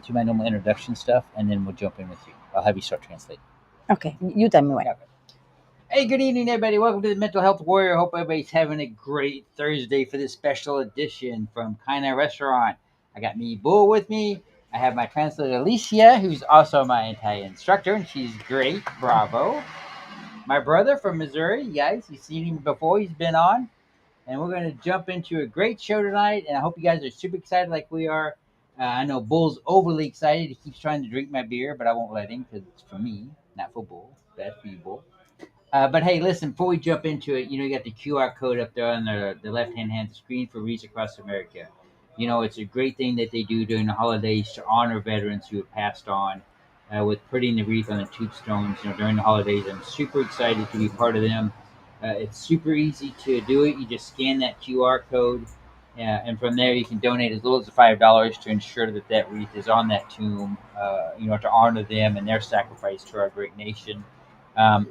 to my normal introduction stuff, and then we'll jump in with you. I'll have you start translating. Okay, you tell me when. Okay. Hey, good evening, everybody. Welcome to the Mental Health Warrior. Hope everybody's having a great Thursday for this special edition from Kinda Restaurant. I got me, Bull, with me. I have my translator, Alicia, who's also my Italian instructor, and she's great. Bravo. My brother from Missouri. You guys, you've seen him before. He's been on. And we're going to jump into a great show tonight. And I hope you guys are super excited like we are. I know Bull's overly excited. He keeps trying to drink my beer, but I won't let him because it's for me, not for Bull. Bad for you, Bull. But hey, listen, before we jump into it, you got the QR code up there on the left-hand screen for Reach Across America. It's a great thing that they do during the holidays to honor veterans who have passed on with putting the wreath on the tombstones, during the holidays. I'm super excited to be part of them. It's super easy to do it. You just scan that QR code, and from there you can donate as little as $5 to ensure that wreath is on that tomb, to honor them and their sacrifice to our great nation.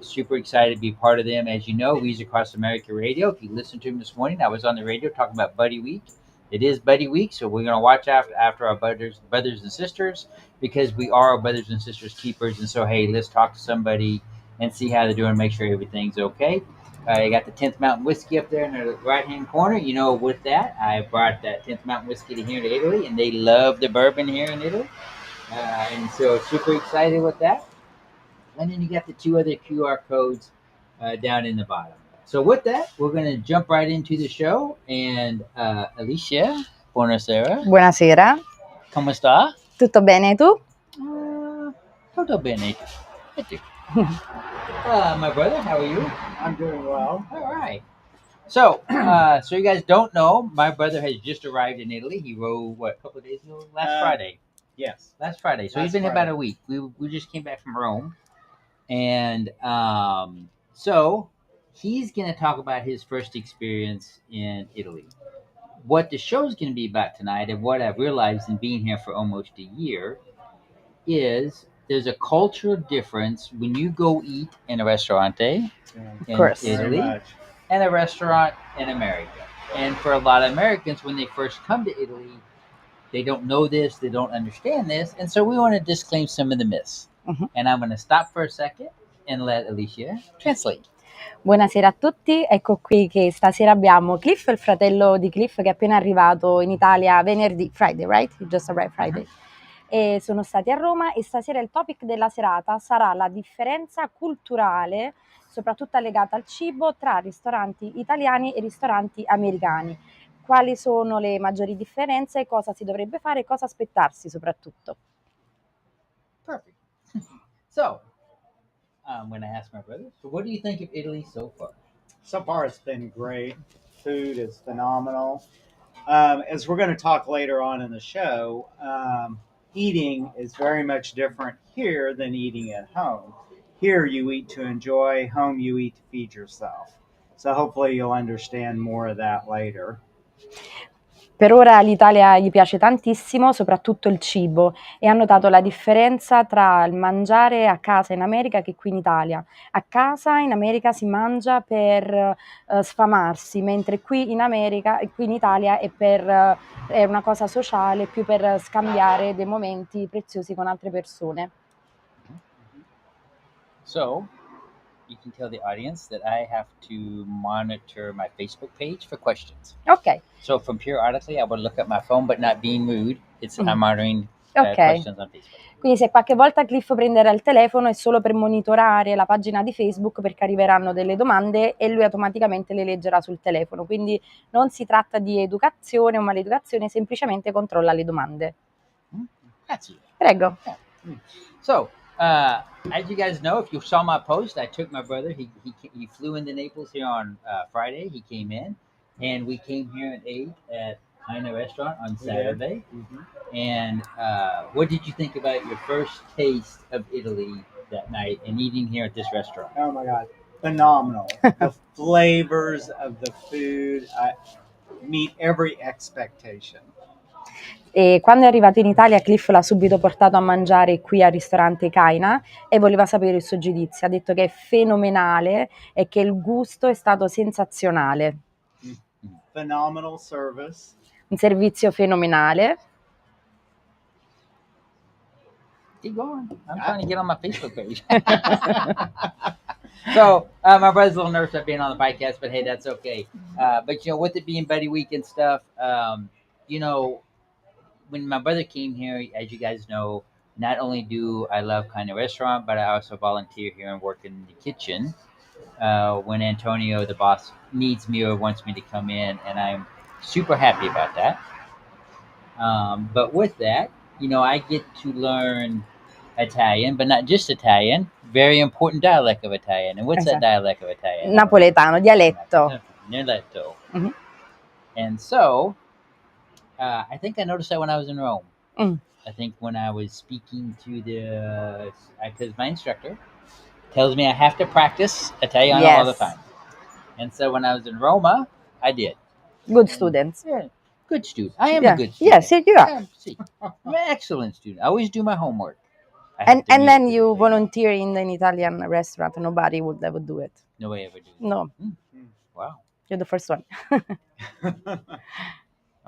Super excited to be part of them. As you know, We's Across America Radio. If you listened to him this morning, I was on the radio talking about Buddy Week. It is Buddy Week, so we're going to watch after our brothers and sisters, because we are our brothers and sisters keepers. And so, hey, let's talk to somebody and see how they're doing, make sure everything's okay. You got the 10th Mountain Whiskey up there in the right-hand corner. With that, I brought that 10th Mountain Whiskey here to Italy, and they love the bourbon here in Italy. And so super excited with that. And then you got the two other QR codes down in the bottom. So with that, we're going to jump right into the show. And Alicia, buonasera. Buonasera. Come sta? Tutto bene tu? Tutto bene. My brother, how are you? I'm doing well. All right. So, so you guys don't know, my brother has just arrived in Italy. He rode, a couple of days ago? Last Friday. Yes. Last Friday. So he's been here about a week. We just came back from Rome. And so he's going to talk about his first experience in Italy. What the show is going to be about tonight, and what I've realized in being here for almost a year, is there's a cultural difference when you go eat in a restaurante in Italy and a restaurant in America. And for a lot of Americans, when they first come to Italy, they don't know this, they don't understand this, and so we want to disclaim some of the myths. Mm-hmm. And I'm going to stop for a second and let Alicia translate. Buonasera a tutti, ecco qui che stasera abbiamo Cliff, il fratello di Cliff, che è appena arrivato in Italia venerdì, Friday, right? He just arrived Friday. Uh-huh. E sono stati a Roma, e stasera il topic della serata sarà la differenza culturale, soprattutto legata al cibo, tra ristoranti italiani e ristoranti americani. Quali sono le maggiori differenze, cosa si dovrebbe fare e cosa aspettarsi soprattutto. Perfect. So, I'm going to ask my brother, so what do you think of Italy so far? So far, it's been great. Food is phenomenal. As we're going to talk later on in the show, eating is very much different here than eating at home. Here, you eat to enjoy. Home, you eat to feed yourself. So hopefully you'll understand more of that later. Per ora l'Italia gli piace tantissimo, soprattutto il cibo, e ha notato la differenza tra il mangiare a casa in America che qui in Italia. A casa in America si mangia per sfamarsi, mentre qui in Italia è una cosa sociale, più per scambiare dei momenti preziosi con altre persone. So, you can tell the audience that I have to monitor my Facebook page for questions. Okay. So from periodically, I would look at my phone, but not being rude. I'm monitoring questions on Facebook. Quindi se qualche volta Cliff prenderà il telefono è solo per monitorare la pagina di Facebook, perché arriveranno delle domande e lui automaticamente le leggerà sul telefono. Quindi non si tratta di educazione o maleducazione, semplicemente controlla le domande. Grazie. Prego. So, as you guys know, if you saw my post, I took my brother. He flew into Naples here on Friday. He came in, and we came here and ate at Kinda Restaurant on Saturday. Mm-hmm. And what did you think about your first taste of Italy that night and eating here at this restaurant? Oh my God, phenomenal! The flavors of the food meet every expectation. E quando è arrivato in Italia, Cliff l'ha subito portato a mangiare qui al ristorante Kaina e voleva sapere il suo giudizio. Ha detto che è fenomenale e che il gusto è stato sensazionale. Phenomenal service. Un servizio fenomenale. Keep going. I'm trying to get on my Facebook page. So my brother's a little nervous about being on the podcast, but hey, that's okay. But with it being Buddy Week and stuff, you know, when my brother came here, as you guys know, not only do I love kind of restaurant, but I also volunteer here and work in the kitchen. When Antonio, the boss, needs me or wants me to come in, and I'm super happy about that. But with that, I get to learn Italian, but not just Italian. Very important dialect of Italian. And what's that Esatto. dialect of Italian? Napoletano, dialetto. Nerletto. Mhm. And so, I think I noticed that when I was in Rome. Mm. I think when I was speaking to because my instructor tells me I have to practice Italiano all the Yes. time. And so when I was in Roma, I did. Good students. Yeah, good student. I am Yeah. a good student. Yes, you are. I'm an excellent student. I always do my homework. And then you volunteer in an Italian restaurant. Nobody would ever do it. Nobody ever do. No, Wow. you're the first one.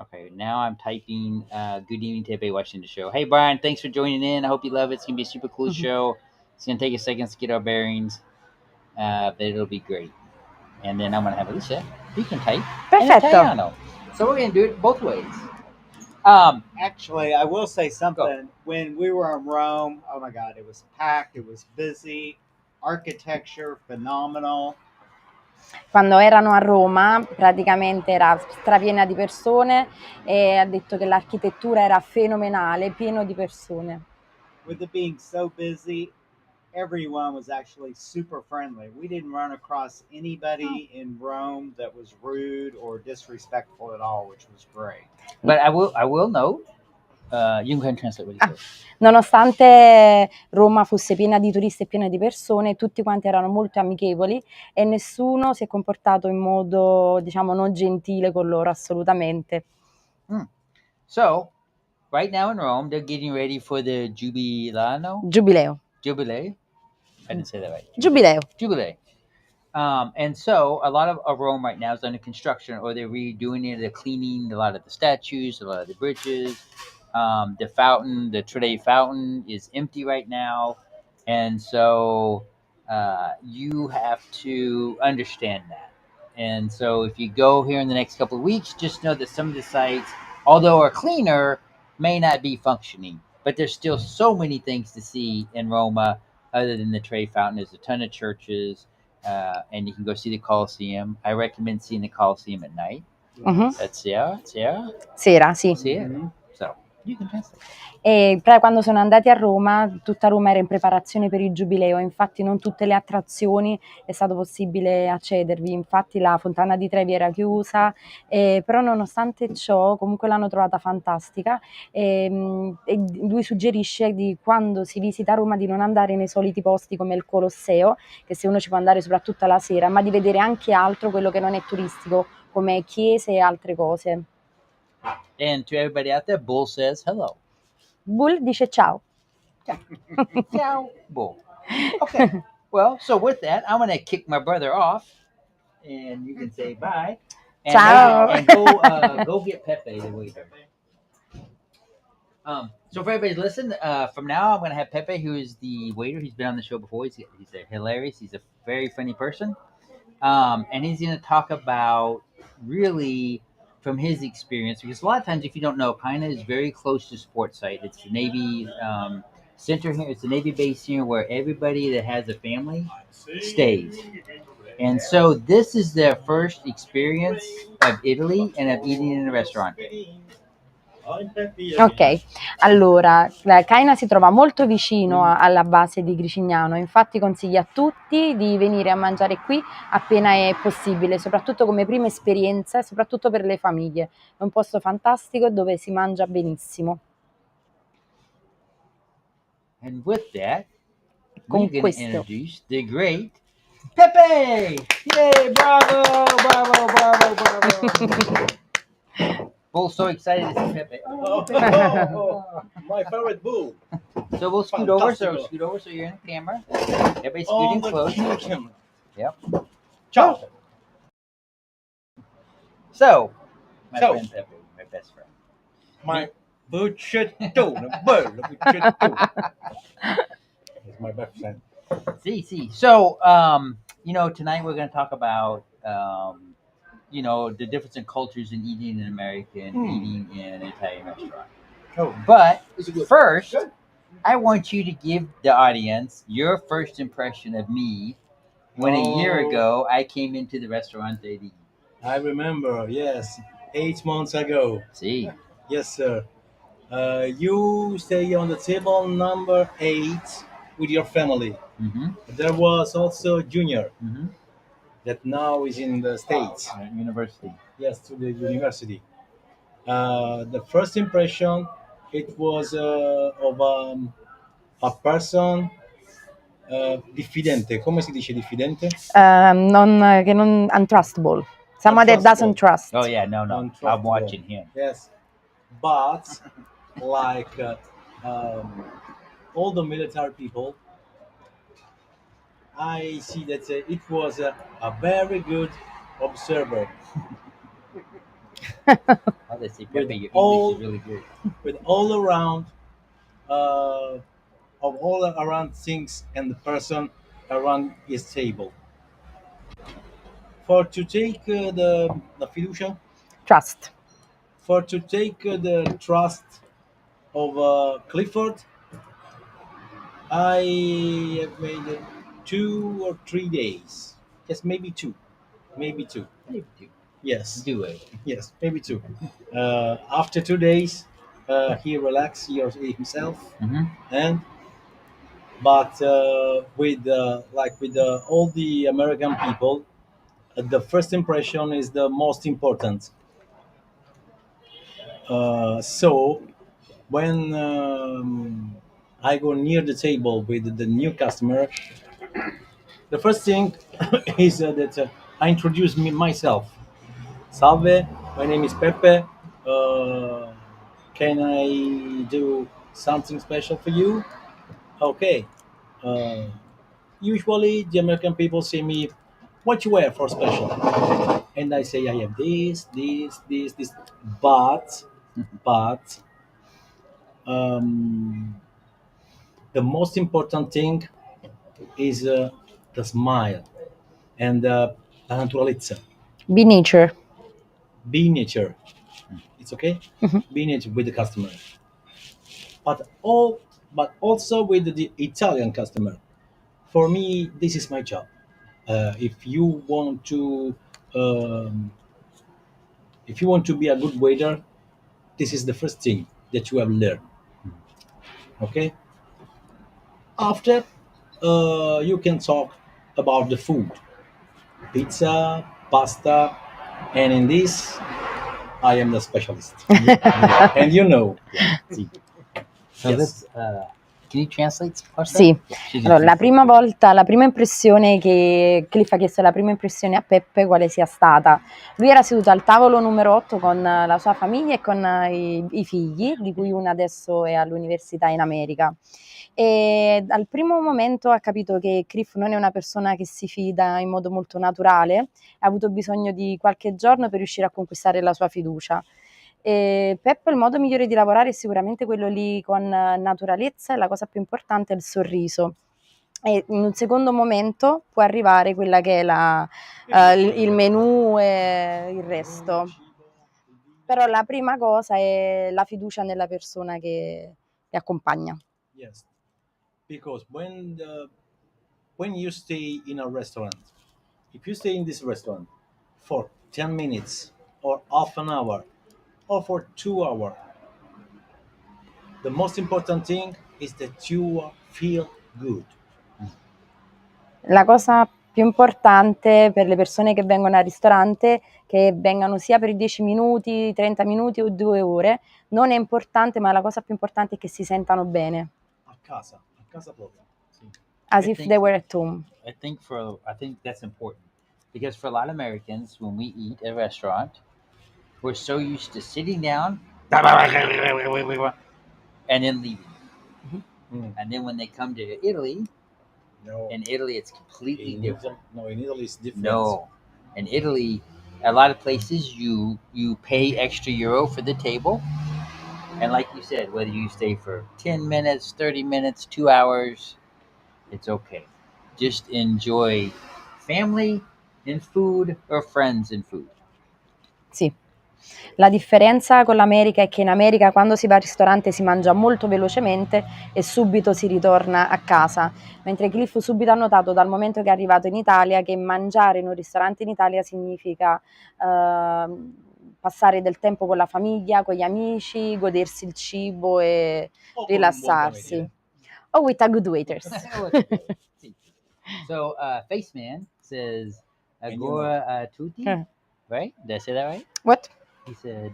Okay, now I'm typing good evening to everybody watching the show. Hey, Brian, thanks for joining in. I hope you love it. It's going to be a super cool show. It's going to take a second to get our bearings, but it'll be great. And then I'm going to have Alicia. You can type in Perfetto. Italiano. So we're going to do it both ways. Actually, I will say something. When we were in Rome, oh my God, it was packed. It was busy. Architecture, phenomenal. Quando erano a Roma, praticamente era strapiena di persone e ha detto che l'architettura era fenomenale, pieno di persone. With it being so busy, everyone was actually super friendly. We didn't run across anybody in Rome that was rude or disrespectful at all, which was great. But I will note, you can go ahead and translate what he said. Nonostante Roma fosse piena di turisti e piena di persone, tutti quanti erano molto amichevoli e nessuno si è comportato in modo, diciamo, non gentile con loro, assolutamente. So, right now in Rome, they're getting ready for the Jubileo. Giubileo. I didn't say that right. Giubileo. And so a lot of Rome right now is under construction, or they're redoing it. They're cleaning a lot of the statues, a lot of the bridges. The fountain, the Trevi fountain, is empty right now, and so you have to understand that. And so if you go here in the next couple of weeks, just know that some of the sites, although are cleaner, may not be functioning. But there's still so many things to see in Roma other than the Trevi fountain. There's a ton of churches. And you can go see the Colosseum. I recommend seeing the Colosseum at night. That's Sera, sì. See it. So you can translate. E quando sono andati a Roma, tutta Roma era in preparazione per il Giubileo, infatti non tutte le attrazioni è stato possibile accedervi, infatti la fontana di Trevi era chiusa, però nonostante ciò comunque l'hanno trovata fantastica e lui suggerisce di quando si visita Roma di non andare nei soliti posti come il Colosseo, che se uno ci può andare soprattutto alla sera, ma di vedere anche altro, quello che non è turistico, come chiese e altre cose. And to everybody out there, Bull says hello. Bull dice ciao. Ciao, Bull. Okay. Well, so with that, I'm going to kick my brother off, and you can say bye. And Ciao. And go get Pepe the waiter. So for everybody listen, from now I'm going to have Pepe, who is the waiter. He's been on the show before. He's hilarious. He's a very funny person. And he's going to talk about really from his experience, because a lot of times, if you don't know, China is very close to sports site. It's the Navy center here. It's the Navy base here where everybody that has a family stays. And so this is their first experience of Italy and of eating in a restaurant. Ok, allora, la Caina si trova molto vicino alla base di Gricignano, infatti consiglia a tutti di venire a mangiare qui appena è possibile, soprattutto come prima esperienza e soprattutto per le famiglie. È un posto fantastico dove si mangia benissimo. And with that, Con we're going to questo. introduce the great Pepe! Yay! Bravo! Bravo! Bravo! Bravo! Bull's so excited to see Pepe. My favorite bull. So we'll scoot over so you're in the camera. Everybody scooting close. Yep. Ciao. So, my friend Pepe, my best friend. Buccettone, bello, buccettone. It's my best friend. See. So, tonight we're going to talk about, the difference in cultures in eating in America and eating in an Italian restaurant. Oh, But it's good. first, Good. I want you to give the audience your first impression of me when a year Oh. ago I came into the restaurant to eat. I remember, yes, 8 months ago. See, Yes, sir. You stay on the table number 8 with your family. mm-hmm. There was also Junior Mm-hmm. that now is in the States. University. Yes, to the university. The first impression, it was of a person diffidente. Come si dice diffidente? Untrustable. Someone that doesn't trust. Oh yeah, no, I'm Untrustable. watching him. Yes, but like all the military people, I see that it was a very good observer Oh, they say with Pepe, your all- English is really good. with all around of all around things and the person around his table. For to take the fiducia, Trust. for to take the trust of Clifford, I have made 2 or 3 days. Yes, maybe two. Maybe two. Maybe two. Yes. Do it. Yes, maybe two. After 2 days, he relaxed himself, Mm-hmm. and but with all the American people, the first impression is the most important. So when I go near the table with the new customer, the first thing is that I introduce myself. Salve, my name is Pepe. Can I do something special for you? Okay. Uh, Usually, the American people say me, "What you wear for special?" And I say, "I have this." But um, the most important thing is the smile and la naturalezza. Be nature. Be nature. It's okay. Mhm. Be nature with the customer, but all, but also with the Italian customer. For me, this is my job. If you want to, um, if you want to be a good waiter, this is the first thing that you have learned. Okay. After, you can talk about the food, pizza, pasta, and in this, I am the specialist. And you know, Yeah. See. So Yes. let's. Can you translate? Sì. Yeah, she can Allora, la prima translate. volta, la prima impressione che Cliff ha chiesto, la prima impressione a Peppe quale sia stata. Lui era seduto al tavolo numero 8 con la sua famiglia e con i figli, di cui una adesso è all'università in America. E dal primo momento ha capito che Cliff non è una persona che si fida in modo molto naturale, ha avuto bisogno di qualche giorno per riuscire a conquistare la sua fiducia. Peppe, il modo migliore di lavorare è sicuramente quello lì con naturalezza, e la cosa più importante è il sorriso. E in un secondo momento può arrivare quella che è il menù e il resto. Però la prima cosa è la fiducia nella persona che accompagna. Yes, because when you stay in a restaurant, if you stay in this restaurant for 10 minutes or half an hour or for 2 hours, the most important thing is that you feel good. La cosa più importante per le persone che vengono al ristorante, che vengano sia per 10 minuti, 30 minuti o 2 ore, non è importante, ma la cosa più importante è che si sentano bene, A casa proprio. Sì. as I if think- they were at home. I think that's important because for a lot of Americans, when we eat at a restaurant, we're so used to sitting down and then leaving. Mm. And then when they come to Italy, No, in Italy it's completely different. in Italy it's different. No, in Italy, a lot of places you pay extra euro for the table, And like you said, whether you stay for 10 minutes, 30 minutes, 2 hours, it's okay. Just enjoy family and food or friends and food. Sì. La differenza con l'America è che in America quando si va al ristorante si mangia molto velocemente e subito si ritorna a casa, mentre Cliff subito ha notato dal momento che è arrivato in Italia che mangiare in un ristorante in Italia significa passare del tempo con la famiglia, con gli amici, godersi il cibo e O con un buon rilassarsi. cameriere. O with a good waiters. So, Faceman says, And Agora tutti, right? Did I say that right? What? He said,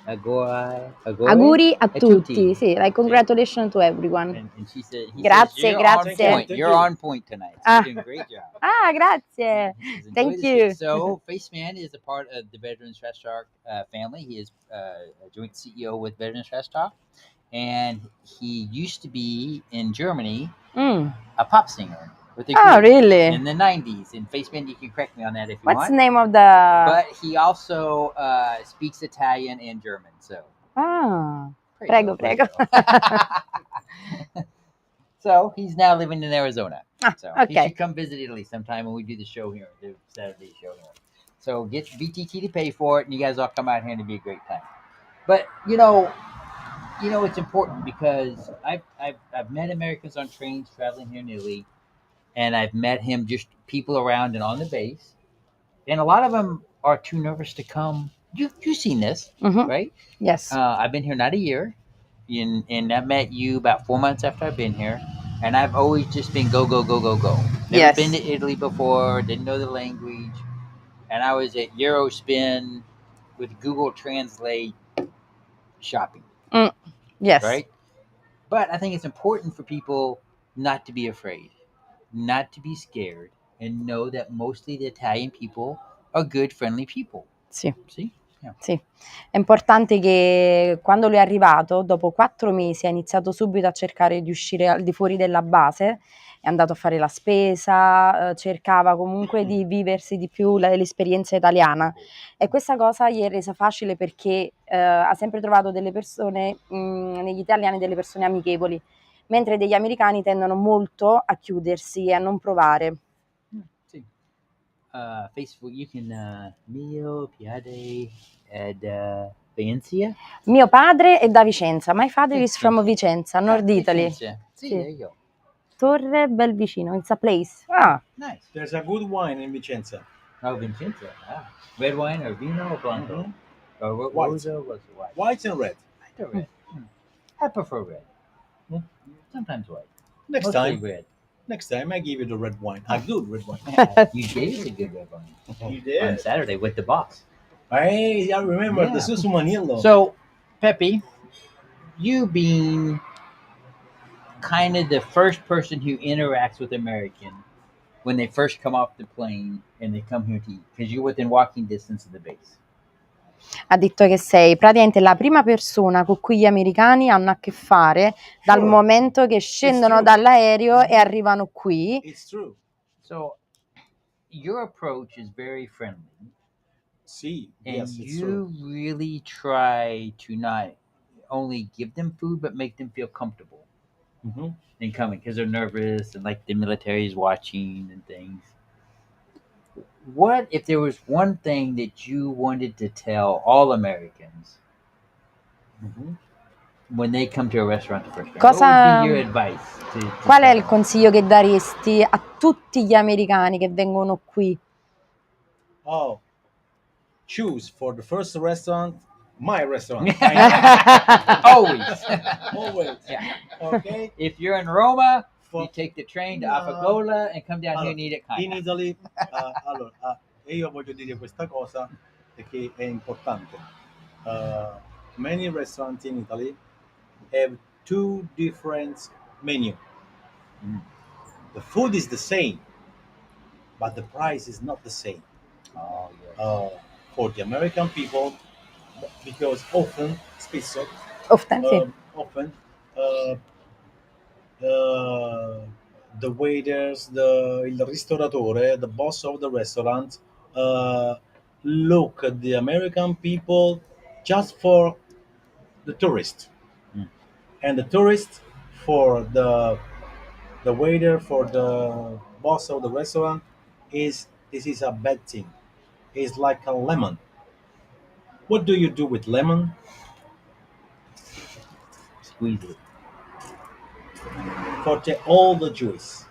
Agora, Auguri a e tutti. Sì, like congratulations to everyone. And she said, he Grazie, says, you're grazie. on point. Thank You're you. on point tonight. So you're doing a great job. Ah, grazie. He says, enjoy Thank the you. show. So, Faceman is a part of the Veterans Trash Talk family. He is a joint CEO with Veterans Trash Talk. And he used to be in Germany a pop singer with a Oh, group really? in the 90s. And Faceman, you can correct me on that if you What's want. the name of the... But he also speaks Italian and German. So, prego. So he's now living in Arizona. So he okay. should come visit Italy sometime when we do the show here, the Saturday show here. So get VTT to pay for it, and you guys all come out here and it'll be a great time. But you know it's important because I've met Americans on trains traveling here in Italy, and I've met him just people around and on the base, and a lot of them are too nervous to come. You've seen this, right? Yes. I've been here not a year, and I met you about 4 months after I've been here, and I've always just been go. Never Yes. been to Italy before, didn't know the language, and I was at Eurospin with Google Translate shopping. Yes. Right? But I think it's important for people not to be afraid, not to be scared, and know that mostly the Italian people are good, friendly people. Sì. See? Yeah. Sì, è importante che quando lui è arrivato, dopo 4 mesi, ha iniziato subito a cercare di uscire al di fuori della base, è andato a fare la spesa, cercava comunque di viversi di più l'esperienza italiana e questa cosa gli è resa facile perché ha sempre trovato delle persone, negli italiani delle persone amichevoli, mentre degli americani tendono molto a chiudersi e a non provare. Sì. Facebook, you can mio piede ed Valencia. Mio padre è da Vicenza. My father is from Vicenza, Nord Italy. Vicenza. Sì, Sì. there you go. Torre Belvicino, it's a place. Ah, Nice. There's a good wine in Vicenza. Oh, Vicenza. Ah. Red wine or vino or blanco? Or what White. was it? What's the white? White and red. White or red? I prefer red. Sometimes white. Next Mostly time. red. Next time I give you the red wine. A good red wine. You gave us a good red wine You on did. Saturday with the boss. Hey, I remember Yeah. the Susu Manillo. So, Pepe, you being kind of the first person who interacts with American when they first come off the plane and they come here to eat, because you're within walking distance of the base. ha detto che sei praticamente la prima persona con cui gli americani hanno a che fare dal Sure. momento che scendono true. dall'aereo e arrivano qui. It's true. So, your approach is very friendly. See, And yes, it's you true. really try to not only give them food, but make them feel comfortable in coming because they're nervous and like the military is watching and things. What if there was one thing that you wanted to tell all Americans when they come to a restaurant the first time? What would be your advice? Qual è il consiglio che daresti a tutti gli americani che vengono qui? Oh, choose for the first restaurant, my restaurant. Always. Always. Yeah. Okay. If you're in Roma, For- you take the train to No. Affogola and come down here Allora, and eat at in Kaina. Italy, e io voglio dire questa cosa perché è importante. Many restaurants in Italy have two different menu. The food is the same, but the price is not the same. Oh, yes. For the American people, because often, spesso, Often, sì. often the waiters, il ristoratore, the boss of the restaurant, look at the American people just for the tourist. and the tourist for the waiter, for the boss of the restaurant, is this is a bad thing. It's like a lemon. What do you do with lemon? Squeeze it. For all the juice.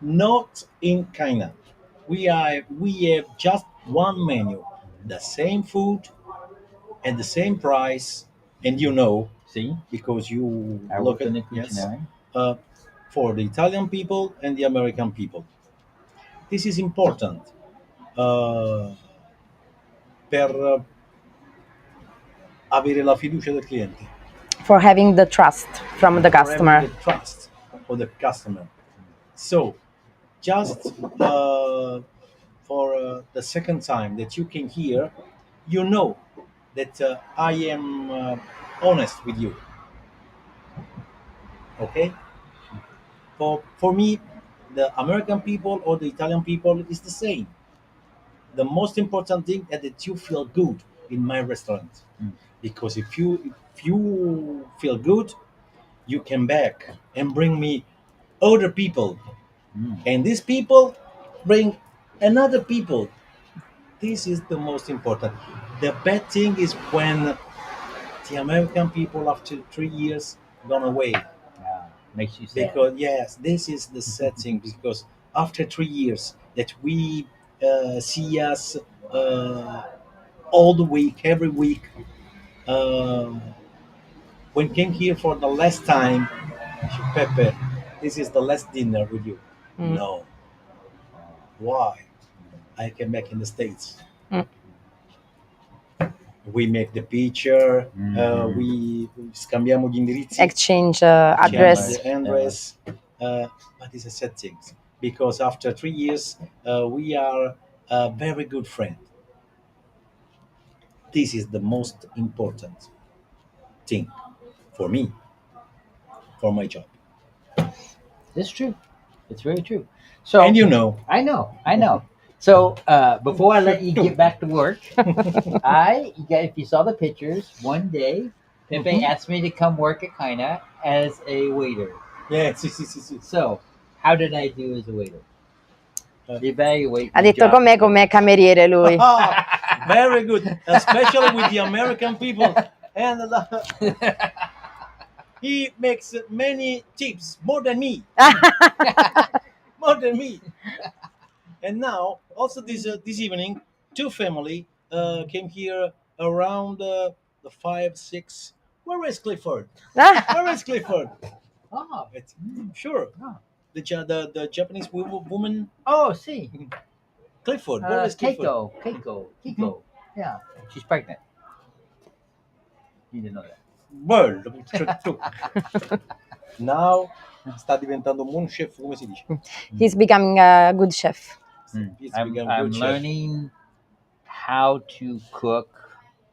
Not in China. We have just one menu, the same food at the same price, and you know See, because you I look work at in the yes, culinary. for the Italian people and the American people. This is important uh, per avere la fiducia del cliente, For having the trust from the for having customer. the trust of the customer. So just for the second time that you came here, you know that I am honest with you. Okay, for me, the American people or the Italian people is the same. The most important thing is that you feel good in my restaurant, Mm. because if you feel good, you come back and bring me other people, Mm. and these people bring another people. This is the most important. The bad thing is when the American people after 3 years gone away. Yeah, makes you sad. Because yes, this is the sad thing, because after 3 years that we see us all the week, every week, um, when came here for the last time, Pepe, this is the last dinner with you. Mm. No, Oh. why? I came back in the States. Mm. We make the picture, Mhm. we scambiamo gli indirizzi, Exchange change address. the address, but it's a sad thing, because after 3 years we are a very good friend. This is the most important thing for me, for my job. It's true. It's very true. So And you know, I know. So before I let you get back to work, if you saw the pictures, one day Pepe Mhm. asked me to come work at Kaina as a waiter. yes, yes, yes, yes, yes. So how did I do as a waiter? Evaluate Ha the detto job com'è performance. cameriere lui. Very good, especially with the American people. And he makes many tips, more than me, more than me. And now, also this evening, two family came here around the 5, 6. Where is Clifford? Where is Clifford? Oh, It's, sure, oh. the Japanese woman Oh, see. Clifford. Where is Clifford? Keiko. Yeah, she's pregnant. You didn't know that. Well, now sta diventando un buon chef, come si dice? He's becoming a good chef. He's I'm become good chef. learning how to cook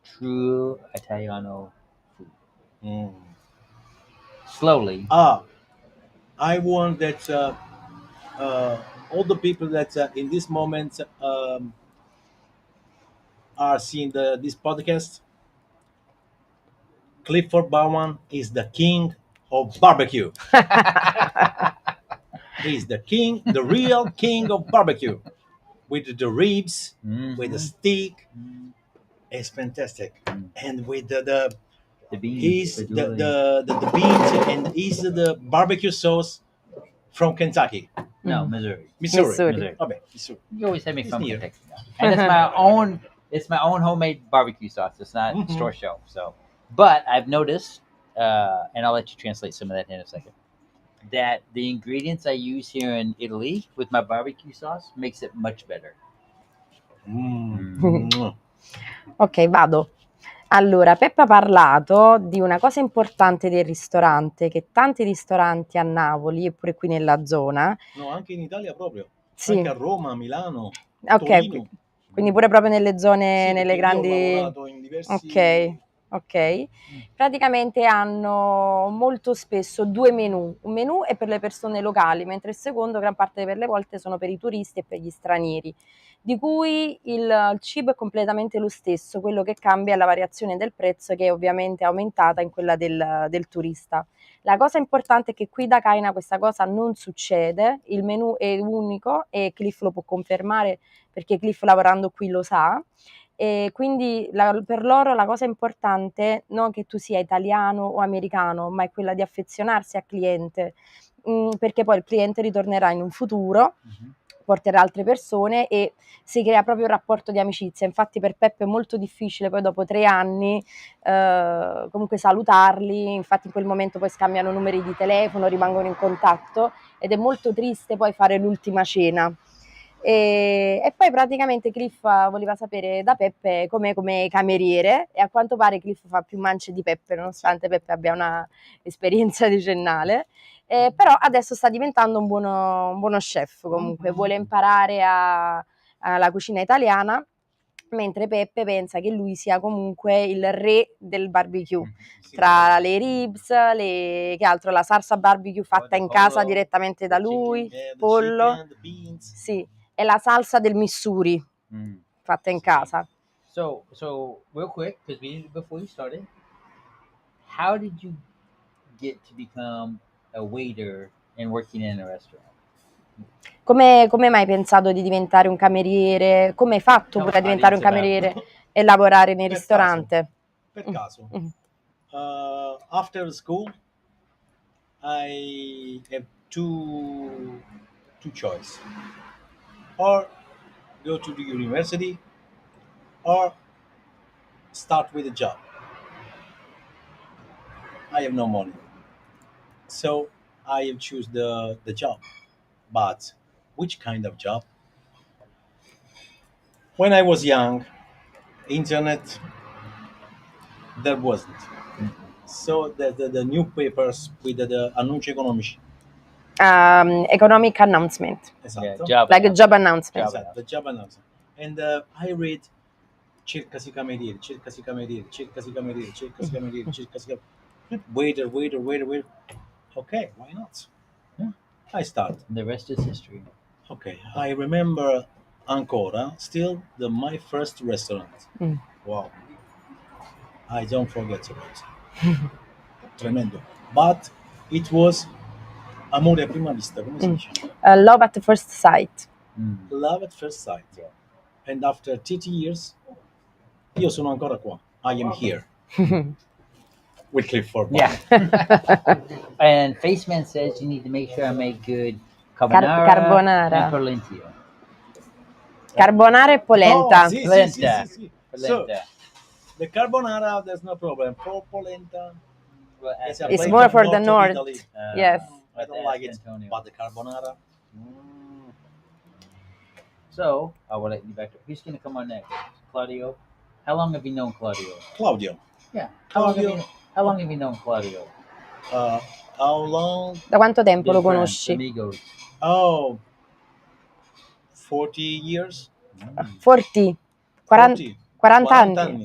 true Italiano food Mm. slowly. I want that all the people that in this moment are seeing this podcast. Clifford Bowen is the king of barbecue. He's the king, the real king of barbecue, with the ribs, with the Mhm. steak. Mhm. It's fantastic, Mm. and with The beans, he's the the beans, and he's the barbecue sauce from Kentucky, no, Mm. Missouri. Missouri. Missouri. Vabbè, Missouri. You always have me It's from near. Kentucky, now. And it's my own. It's my own homemade barbecue sauce. It's not Mhm. store shelf. So, but I've noticed, and I'll let you translate some of that in a second, that the ingredients I use here in Italy with my barbecue sauce makes it much better. Mm. Ok, vado. Allora, Peppa ha parlato di una cosa importante del ristorante, che tanti ristoranti a Napoli, e pure qui nella zona, No, anche in Italia proprio, sì, anche a Roma, a Milano, ok, Torino. quindi pure proprio nelle zone, Sì, nelle perché io ho grandi... lavorato in Ok, diversi. ok. Praticamente hanno molto spesso due menù. Un menù è per le persone locali, mentre il secondo, gran parte delle volte, sono per i turisti e per gli stranieri. di cui il cibo è completamente lo stesso, quello che cambia è la variazione del prezzo che ovviamente è aumentata in quella del turista. La cosa importante è che qui da Caina questa cosa non succede, il menù è unico e Cliff lo può confermare perché Cliff lavorando qui lo sa, e quindi per loro la cosa importante non che tu sia italiano o americano, ma è quella di affezionarsi al cliente, perché poi il cliente ritornerà in un futuro, porterà altre persone e si crea proprio un rapporto di amicizia. Infatti per Peppe è molto difficile poi dopo 3 anni comunque salutarli, infatti in quel momento poi scambiano numeri di telefono, rimangono in contatto ed è molto triste poi fare l'ultima cena. E poi praticamente Cliff voleva sapere da Peppe com'è come cameriere e a quanto pare Cliff fa più mance di Peppe, nonostante Peppe abbia una esperienza decennale. Però adesso sta diventando un buono chef comunque, vuole imparare alla cucina italiana, mentre Peppe pensa che lui sia comunque il re del barbecue, tra le ribs, che altro, la salsa barbecue fatta in casa direttamente da lui, pollo, sì, e la salsa del Missouri fatta in casa. So real quick, because before we started, how did you get to become a waiter and working in a restaurant? Come mai hai pensato di diventare un cameriere? Come hai fatto pure a diventare un cameriere e lavorare nel ristorante? Per caso. After school, I have two choice: or go to the university, or start with a job. I have no money, so I have choose the job. But which kind of job? When I was young, internet there wasn't. So the newspapers with the annunci economici. Economic announcement, Esatto. like a job announcement. Esatto, the job announcement. And I read cercasi cameriere, cercasi cameriere, cercasi cameriere, cercasi cameriere, cercasi cameriere, waiter. Okay, why not? Yeah. I start. The rest is history. Okay, I remember ancora still my first restaurant. Wow. I don't forget about it. Tremendo. But it was amore a prima vista, come si dice? Love at first sight. Love at first sight. And after 30 years, io sono ancora qua. I am here. With Cliff for Yeah. And Faceman says you need to make sure I make good carbonara and polenta. Carbonara e polenta. Oh, sì. So, the carbonara, there's no problem. For polenta, it's more for the north. Yes. I don't like it. But the carbonara. So, I will let you back. Who's going to come on next? Claudio? How long have you known Claudio? Claudio. Yeah. How long have you known Claudio? How long? Da quanto tempo lo conosci? Amigos. Oh, 40 years. 40 anni.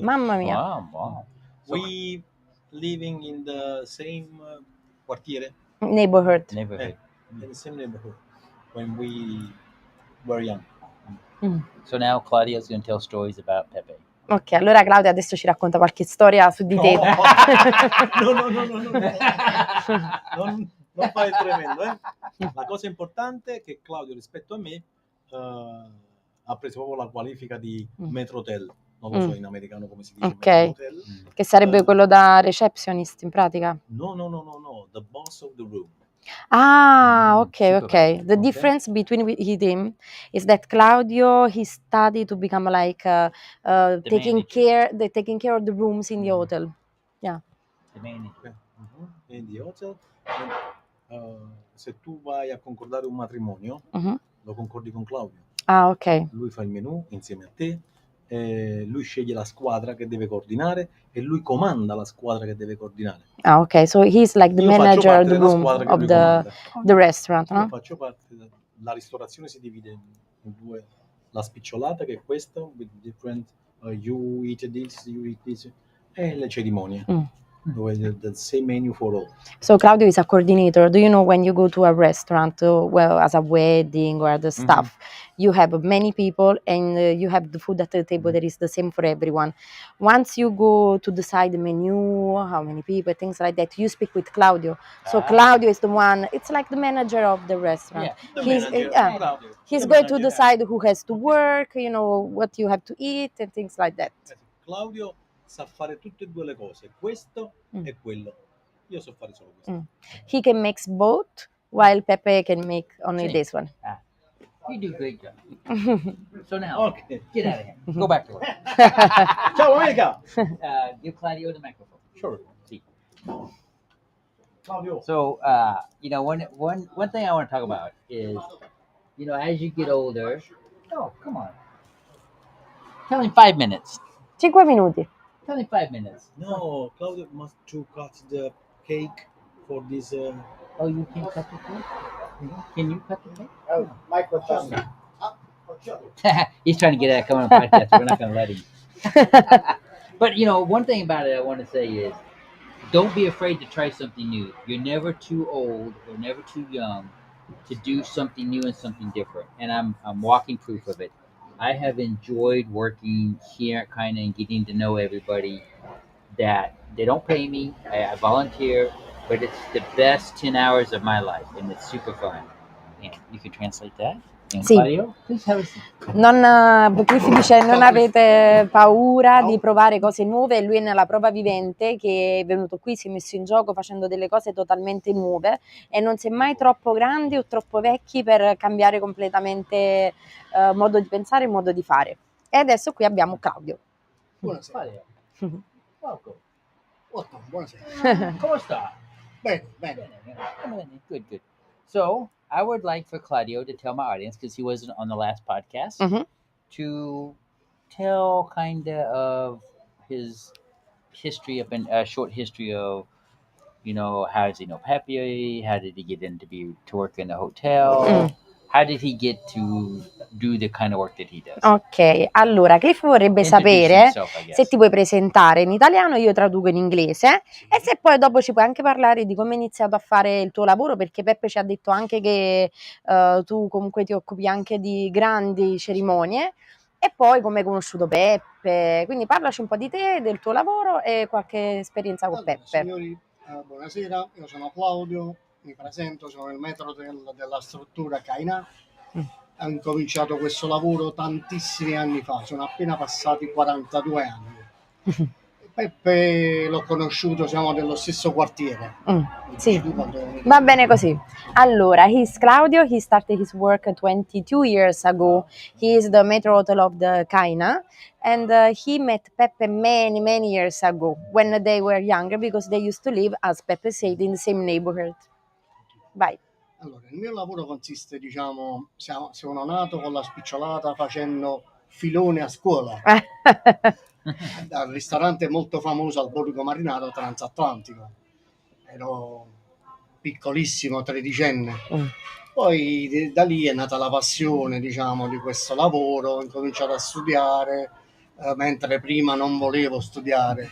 Mamma mia. Wow. We living in the same quartiere. Neighborhood. In the same neighborhood when we were young. So now Claudio's going to tell stories about Pepe. Ok, allora Claudia adesso ci racconta qualche storia su di te. No. Non fai il tremendo, eh? La cosa importante è che Claudio rispetto a me ha preso proprio la qualifica di metrotel. Non lo so in americano come si dice. Ok, metrotel. che sarebbe quello da receptionist in pratica. No, the boss of the room. Ah, okay. The difference between him is that Claudio he studied to become like taking care of the rooms in the hotel. Yeah. The manager. In the hotel. Se tu vai a concordare un matrimonio, lo concordi con Claudio. Ah, ok. Lui fa il menù insieme a te, lui sceglie la squadra che deve coordinare e lui comanda la squadra che deve coordinare. Ah, ok. So he's like the manager of the room of the restaurant, no? Io faccio parte. La ristorazione si divide in due. La spicciolata, che è questa, with different you eat this, e le cerimonie. with the same menu for all. So Claudio is a coordinator. Do you know when you go to a restaurant, well, as a wedding or other stuff, you have many people and you have the food at the table that is the same for everyone. Once you go to decide the menu, how many people, things like that, you speak with Claudio. So Claudio is the one. It's like the manager of the restaurant. Yeah. He's Claudio. he's The going to manager. decide who has to work, you know, what you have to eat and things like that. Claudio sa fare tutte e due le cose, questo e quello. Io so fare solo questo. He can make both, while Pepe can make only Same. this one. You do a great job. So now, Ok. get out of here. Go back to work. Ciao amica. Give Claudio the microphone. Sure. See. Claudio. So, one thing I want to talk about is, as you get older. Oh, come on. Tell him 5 minutes. 5 minuti. Tell him 5 minutes. No, Claudio must to cut the cake for this. Oh, you can cut the cake? Can you cut the cake? Oh, microphone. He's trying to get at coming on a podcast. We're not going to let him. But one thing about it I want to say is, don't be afraid to try something new. You're never too old or never too young to do something new and something different. And I'm walking proof of it. I have enjoyed working here at Kinda and getting to know everybody. That they don't pay me. I volunteer, but it's the best 10 hours of my life, and it's super fun. And you can translate that. And Sì. Claudio, please have a seat. Cliff dice non avete paura di provare cose nuove, lui è nella prova vivente che è venuto qui, si è messo in gioco facendo delle cose totalmente nuove e non si è mai troppo grandi o troppo vecchi per cambiare completamente modo di pensare e modo di fare. E adesso qui abbiamo Claudio. Buonasera. Claudio, welcome. Welcome. Buonasera. Come sta? Bene, bene. Good. So, I would like for Claudio to tell my audience, because he wasn't on the last podcast, to tell kind of his history of a short history of, how does he know Pepe? How did he get to work in a hotel? How did he get to do the kind of work that he does? Ok, allora Cliff vorrebbe sapere se ti puoi presentare in italiano, io traduco in inglese, e se poi dopo ci puoi anche parlare di come hai iniziato a fare il tuo lavoro, perché Peppe ci ha detto anche che tu comunque ti occupi anche di grandi cerimonie, e poi come hai conosciuto Peppe, quindi parlaci un po' di te, del tuo lavoro e qualche esperienza con Peppe. Signori, buonasera, io sono Claudio, mi presento, sono il metro della struttura Cainà. Ho incominciato questo lavoro tantissimi anni fa, sono appena passati 42 anni. Peppe l'ho conosciuto, siamo dello stesso quartiere. Sì, va bene così. Allora, he's Claudio, he started his work 22 years ago. He is the metro hotel of the Caina, and he met Peppe many years ago when they were younger, because they used to live, as Peppe said, in the same neighborhood. Vai. Allora, il mio lavoro consiste, sono nato con la spicciolata facendo filone a scuola. Al ristorante molto famoso al Borgo Marinato Transatlantico. Ero piccolissimo, tredicenne. Poi da lì è nata la passione, di questo lavoro. Ho incominciato a studiare, mentre prima non volevo studiare.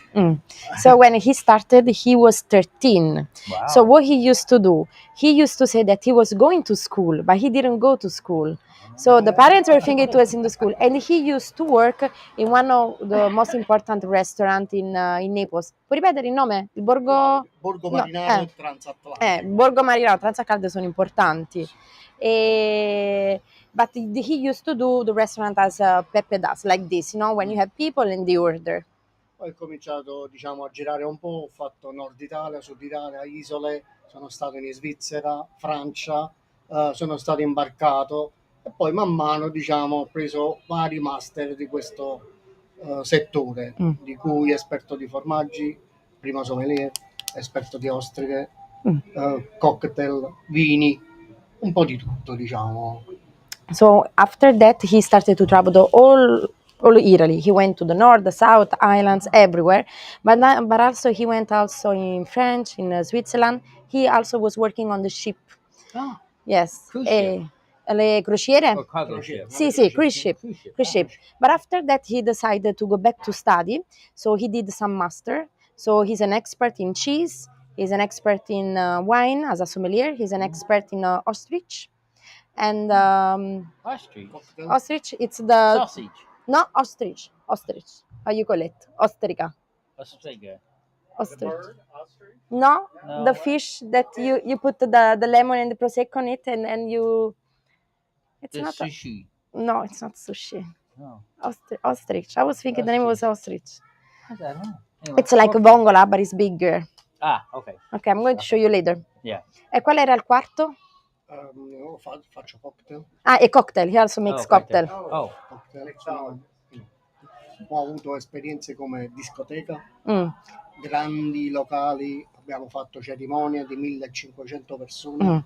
So when he started, he was 13. Wow. So what he used to do, he used to say that he was going to school, but he didn't go to school. So the parents were thinking it was in the school, and he used to work in one of the most important restaurants in Naples. Puoi ripetere il nome? Il Borgo Marinato Transatlantico. Borgo Marinato Transatlantico sono importanti. But he used to do the restaurant as Peppe does, like this, when you have people and they order. Poi ho cominciato, a girare un po', ho fatto Nord Italia, Sud Italia, isole, sono stato in Svizzera, Francia, sono stato imbarcato e poi man mano, ho preso vari master di questo settore, di cui esperto di formaggi, prima sommelier, esperto di ostriche, cocktail, vini, un po' di tutto, So after that he started to travel all Italy. He went to the north, the south, islands, everywhere. But also he went also in France, in Switzerland. He also was working on the ship. Oh. Yes. Cruise ship. Le crociere? Or cargo ship. Sì, cruise ship. But after that he decided to go back to study. So he did some master. So he's an expert in cheese. He's an expert in wine as a sommelier. He's an expert in ostrich. And Ostrich. Cocktail. ostrich, it's the Sausage. no ostrich. How you call it? Ostrica. Ostriga. Ostrich. Ostrich. No, No. the fish that you put the lemon and the prosecco on it and you. It's The not. sushi. No, it's not sushi. No. Ostrich. I was thinking the name was ostrich. I don't know. Anyway, It's like a vongola, but it's bigger. Ah, okay. Okay, I'm going to show you later. Yeah. E qual era il quarto? Io faccio cocktail. Ah, e cocktail. He also makes cocktail. Oh. Cocktail. Ho avuto esperienze come discoteca, Mm. grandi locali, abbiamo fatto cerimonie di 1500 persone, Mm.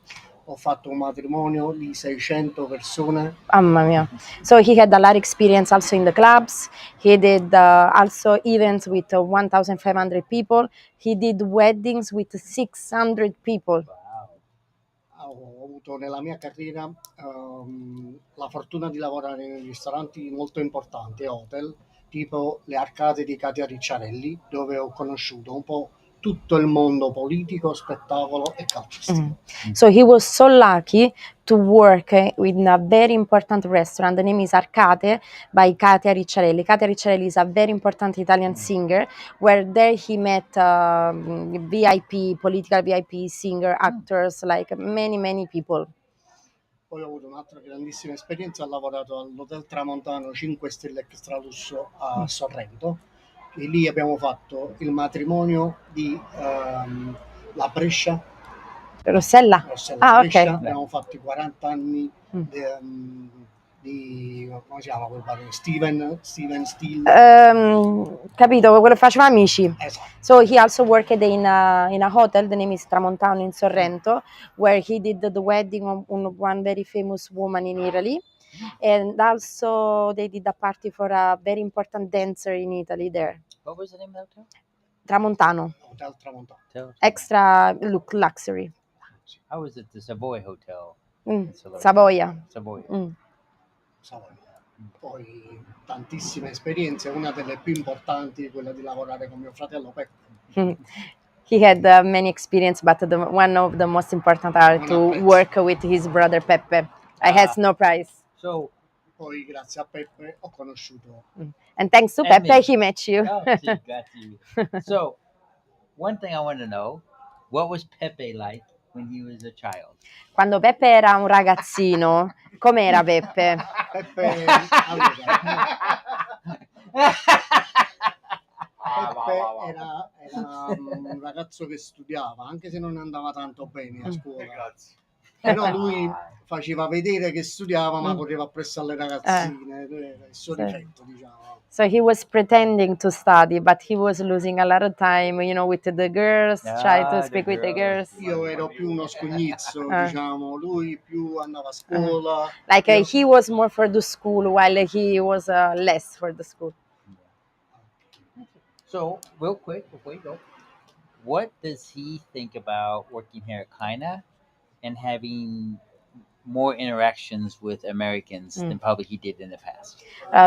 ho fatto un matrimonio di 600 persone. Mamma mia. So he had a lot of experience also in the clubs. He did also events with 1,500 people. He did weddings with 600 people. Wow. Ho avuto nella mia carriera la fortuna di lavorare in ristoranti molto importanti, hotel, tipo le Arcate di Katia Ricciarelli, dove ho conosciuto un po' tutto il mondo politico, spettacolo e calcistico. So he was so lucky to work in a very important restaurant. The name is Arcate by Katia Ricciarelli. Katia Ricciarelli is a very important Italian singer, where there he met VIP, political VIP singer, actors, like many people. Poi ho avuto un'altra grandissima esperienza, ho lavorato all'Hotel Tramontano 5 Stelle Extra Lusso a Sorrento e lì abbiamo fatto il matrimonio di la Brescia. Rossella? Ah, Brescia. ok. Abbiamo fatto i 40 anni di come si chiama quel bar? Steven Steele. Capito, quello che faceva Amici. Esatto. So he also worked in a hotel, the name is Tramontano in Sorrento, where he did the wedding of one very famous woman in Italy. And also they did a party for a very important dancer in Italy there. What was the name of the hotel? Tramontano. Hotel Tramontano. Extra look luxury. I was at the Savoy Hotel. Savoia. Savoy. Savoia. Poi tantissime esperienze, una delle più importanti è quella di lavorare con mio fratello Peppe. He had many experience, but one of the most important are to work with his brother Peppe. I has no prize. So, poi grazie a Peppe ho conosciuto. And thanks to Peppe, he met you. Oh, see, got you. So, one thing I want to know, what was Pepe like when he was a child? Quando Peppe era un ragazzino, com'era Peppe? Peppe, Peppe era un ragazzo che studiava, anche se non andava tanto bene a scuola. Però lui faceva vedere che studiava, ma correva appresso alle ragazzine, il suo difetto, diciamo. So he was pretending to study, but he was losing a lot of time, you know, with the girls, try to speak with the girls. Io ero più uno scognizzo, diciamo, lui più andava a scuola. Like he was more for the school, while he was less for the school. So, real quick, before you go, what does he think about working here at Kaina and having more interactions with Americans than probably he did in the past?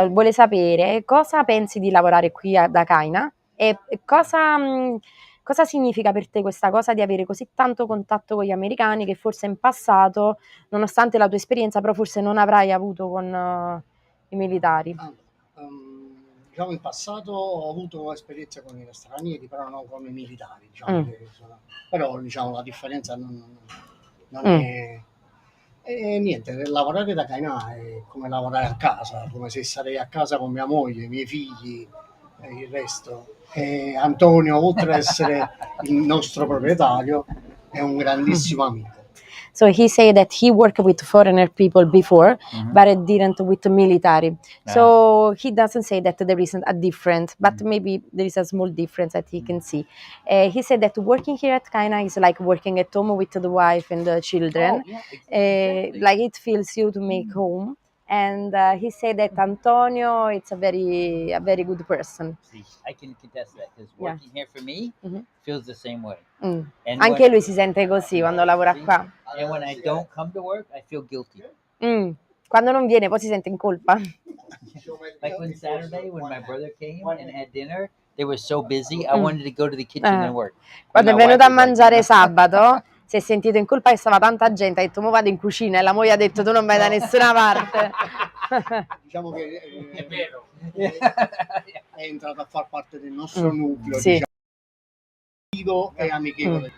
Vuole sapere cosa pensi di lavorare qui da Kaina e cosa significa per te questa cosa di avere così tanto contatto con gli americani che forse in passato, nonostante la tua esperienza, però forse non avrai avuto con i militari. Diciamo in passato ho avuto esperienze con i stranieri, però non con i militari, diciamo, però diciamo la differenza non è. E niente, lavorare da Kaina è come lavorare a casa, come se sarei a casa con mia moglie, i miei figli e il resto. E Antonio, oltre ad essere il nostro proprietario, è un grandissimo amico. So he said that he worked with foreigner people before, but it didn't with the military. So he doesn't say that there isn't a difference, but maybe there is a small difference that he can see. He said that working here at Kaina is like working at home with the wife and the children. Exactly. Like it feels you to make home. And he said that Antonio is a very good person. See, I can contest that because working here for me feels the same way. Anche lui si sente così quando lavora qua. And when I don't come to work, I feel guilty. Quando non viene, poi si sente in colpa. Like when Saturday, when my brother came and had dinner, they were so busy. I wanted to go to the kitchen and work. Quando è And my venuto wife a was like, mangiare "No." sabato, si è sentito in colpa che stava tanta gente, ha detto mo vado in cucina e la moglie ha detto tu non vai da nessuna parte. Diciamo che È vero. è entrato a far parte del nostro nucleo, Sì. diciamo, e amichevole.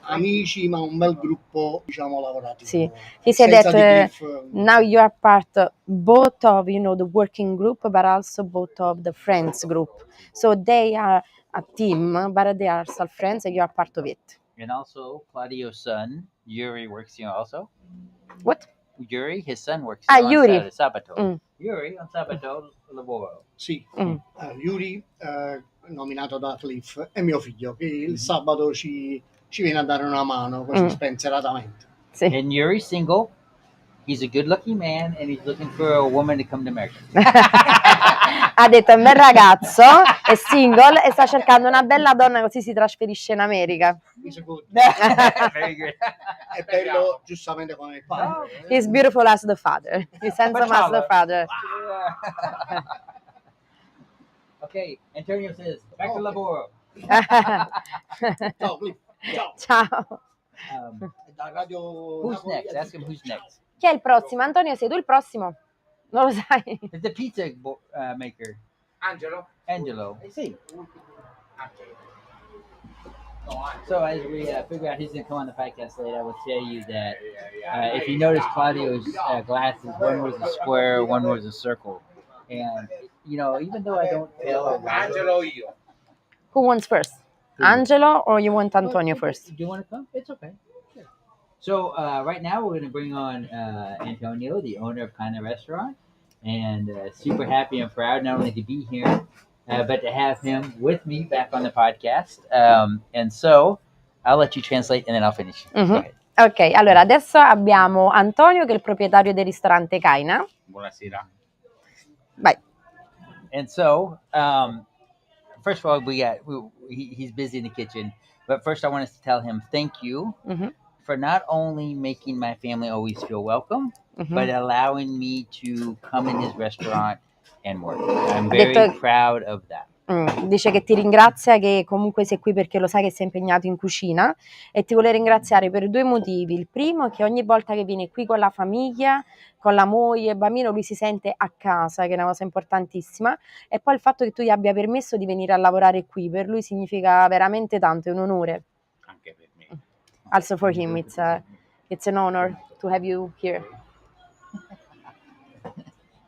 Amici, ma un bel gruppo, diciamo, lavorativo. Sì. He said Senza that di Cliff, now you are part both of the working group but also both of the friends group. So they are a team but they are still friends and you are part of it. And also, Claudio's son, Yuri, works here also. What? Yuri, his son works here on Yuri. Sabato. Yuri on Sabato lavoro. Sì, Yuri, nominato da Cliff, è mio figlio, che il sabato ci viene a dare una mano, così spensieratamente. Sì. And Yuri's single. He's a good-looking man, and he's looking for a woman to come to America. Ha detto è un bel ragazzo, è single e sta cercando una bella donna così si trasferisce in America. He's good. Very good. È bello giustamente come il padre. He's beautiful as the father. He's handsome as the father. Okay, Antonio says, back to lavoro. Ciao, Cliff. Ciao. Ciao. Da Radio Who's next? Ask him who's next. Chi è il prossimo? Antonio, sei tu il prossimo? Non lo sai? It's the pizza maker. Angelo. Sì. So as we figure out who's going to come on the podcast later, I will tell you that if you notice Claudio's glasses, one was a square, one was a circle. And, you know, even though I don't tell Angelo, Who wants first? Angelo or you want Antonio first? Do you want to come? It's okay. Yeah. So right now we're going to bring on Antonio, the owner of Kind of Restaurant, and super happy and proud not only to be here, but to have him with me back on the podcast. And so I'll let you translate and then I'll finish. Go ahead. Ok, allora adesso abbiamo Antonio che è il proprietario del ristorante Kaina. Buonasera. Vai. And so, first of all, he's busy in the kitchen. But first, I want us to tell him thank you for not only making my family always feel welcome, but allowing me to come in his restaurant and work. I'm very proud of that. Dice che ti ringrazia che comunque sei qui perché lo sai che sei impegnato in cucina e ti vuole ringraziare per due motivi. Il primo è che ogni volta che viene qui con la famiglia, con la moglie e il bambino, lui si sente a casa, che è una cosa importantissima, e poi il fatto che tu gli abbia permesso di venire a lavorare qui, per lui significa veramente tanto, è un onore. Anche per me. Also for him it's an honor to have you here.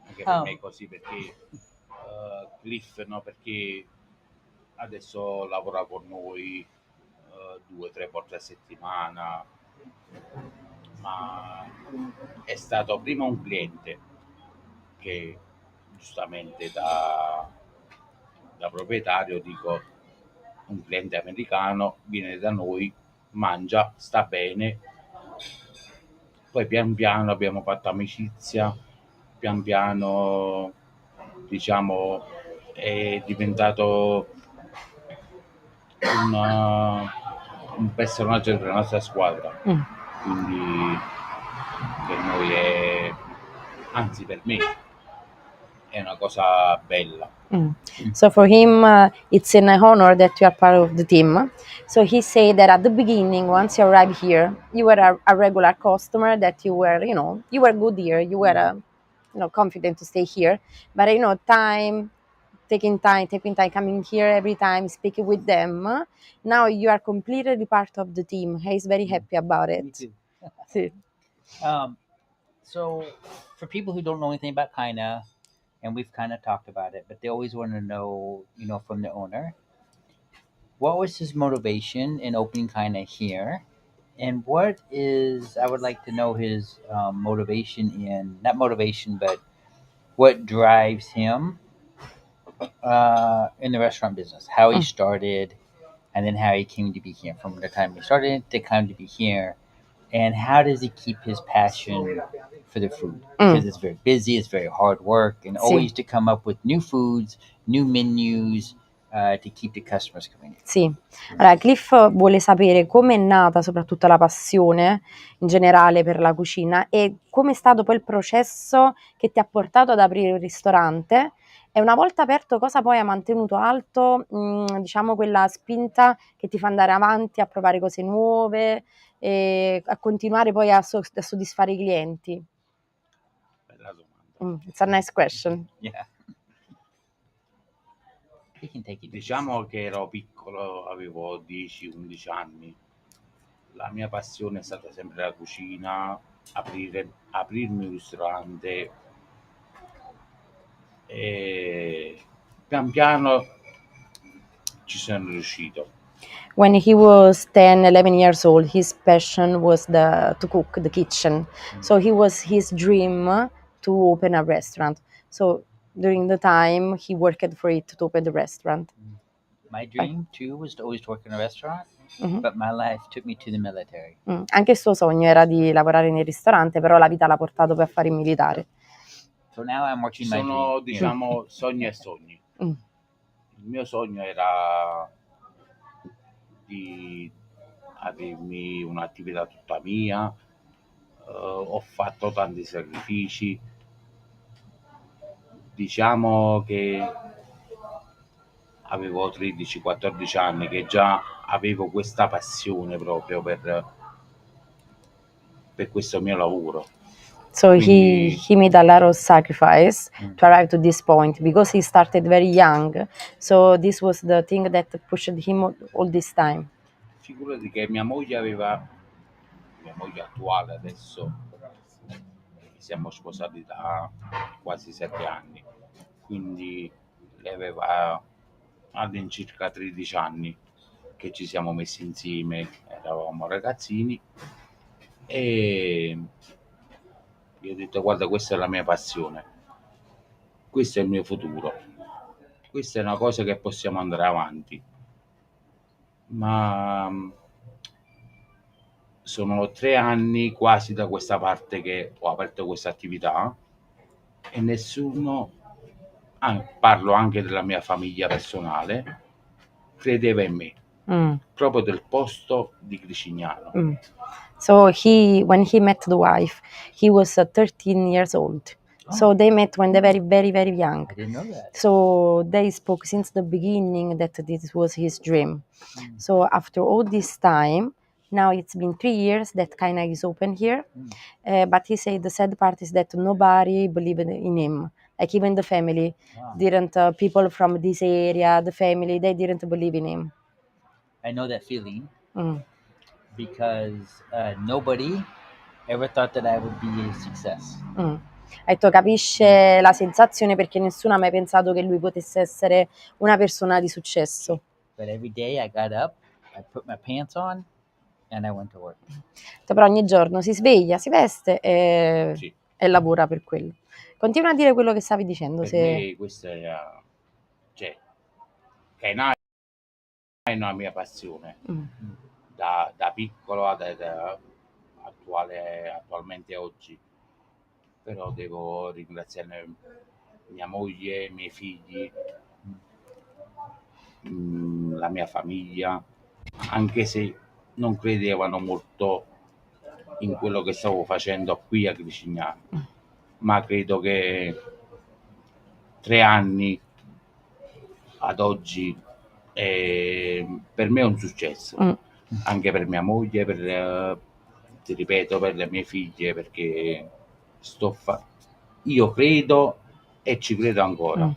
Anche per me è così perché Cliff, no, perché adesso lavora con noi 2 o 3 volte a settimana, ma è stato prima un cliente che giustamente da proprietario dico un cliente americano viene da noi, mangia, sta bene, poi pian piano abbiamo fatto amicizia, pian piano diciamo è diventato un personaggio della nostra squadra, quindi per noi è, anzi per me è una cosa bella. So for him it's an honor that you are part of the team. So he said that at the beginning, once you arrived here, you were a regular customer, that you were good here, you were confident to stay here, but taking time coming here every time, speaking with them, now you are completely part of the team. He's very happy about it. Me too. Sì. So for people who don't know anything about Kaina, and we've kind of talked about it, but they always want to know, from the owner, what was his motivation in opening Kaina here? And what is, I would like to know his motivation not motivation, but what drives him in the restaurant business, how he started, and then how he came to be here, from the time he started to come to be here, and how does he keep his passion for the food? Because it's very busy, it's very hard work, and always to come up with new foods, new menus, to keep the customers coming in. Sì, allora Cliff vuole sapere come è nata soprattutto la passione in generale per la cucina e come è stato poi il processo che ti ha portato ad aprire il ristorante E una volta aperto, cosa poi ha mantenuto alto, diciamo, quella spinta che ti fa andare avanti a provare cose nuove e a continuare poi a soddisfare i clienti? Bella domanda. It's a nice question. Yeah. He can take it. Diciamo che ero piccolo, avevo 10-11 anni. La mia passione è stata sempre la cucina, aprirmi un ristorante e pian piano ci sono riuscito. When he was 10, 11 years old, his passion was to cook, the kitchen. So he was his dream to open a restaurant. So during the time, he worked for it to open the restaurant. My dream too was to always work in a restaurant, Mhm. but my life took me to the military. Anche il suo sogno era di lavorare nel ristorante, però la vita l'ha portato per fare il militare. So now I'm Ci working my dream. sono, diciamo, sogni e sogni. Mm. Il mio sogno era di avermi un'attività tutta mia, ho fatto tanti sacrifici, diciamo che avevo 13-14 anni che già avevo questa passione proprio per questo mio lavoro. So Quindi- he made a lot of sacrifice to arrive to this point because he started very young. So this was the thing that pushed him all this time. Figurati che mia moglie attuale adesso, siamo sposati da quasi 7 anni, quindi lei aveva all'incirca 13 anni che ci siamo messi insieme, eravamo ragazzini e gli ho detto guarda, questa è la mia passione, questo è il mio futuro, questa è una cosa che possiamo andare avanti, ma sono 3 anni quasi da questa parte che ho aperto questa attività e nessuno, parlo anche della mia famiglia personale, credeva in me, proprio del posto di Gricignano. So when he met the wife, he was 13 years old. So they met when they were very, very young. I didn't know that. So they spoke since the beginning that this was his dream. So after all this time, now it's been 3 years that Kaina is open here. But he said the sad part is that nobody believed in him. Like even the family didn't, people from this area, the family, they didn't believe in him. I know that feeling because nobody ever thought that I would be a success. Ha detto capisce la sensazione perché nessuno ha mai pensato che lui potesse essere una persona di successo. But every day I got up, I put my pants on, and I went to work. Però ogni giorno si sveglia, si veste Sì. e lavora per quello. Continua a dire quello che stavi dicendo. Per me questa è cioè, Kainai è una mia passione da piccolo attualmente oggi, però devo ringraziare mia moglie, i miei figli, la mia famiglia, anche se non credevano molto in quello che stavo facendo qui a Gricignano, ma credo che 3 anni ad oggi per me è un successo, anche per mia moglie, ti ripeto, per le mie figlie, perché io credo e ci credo ancora.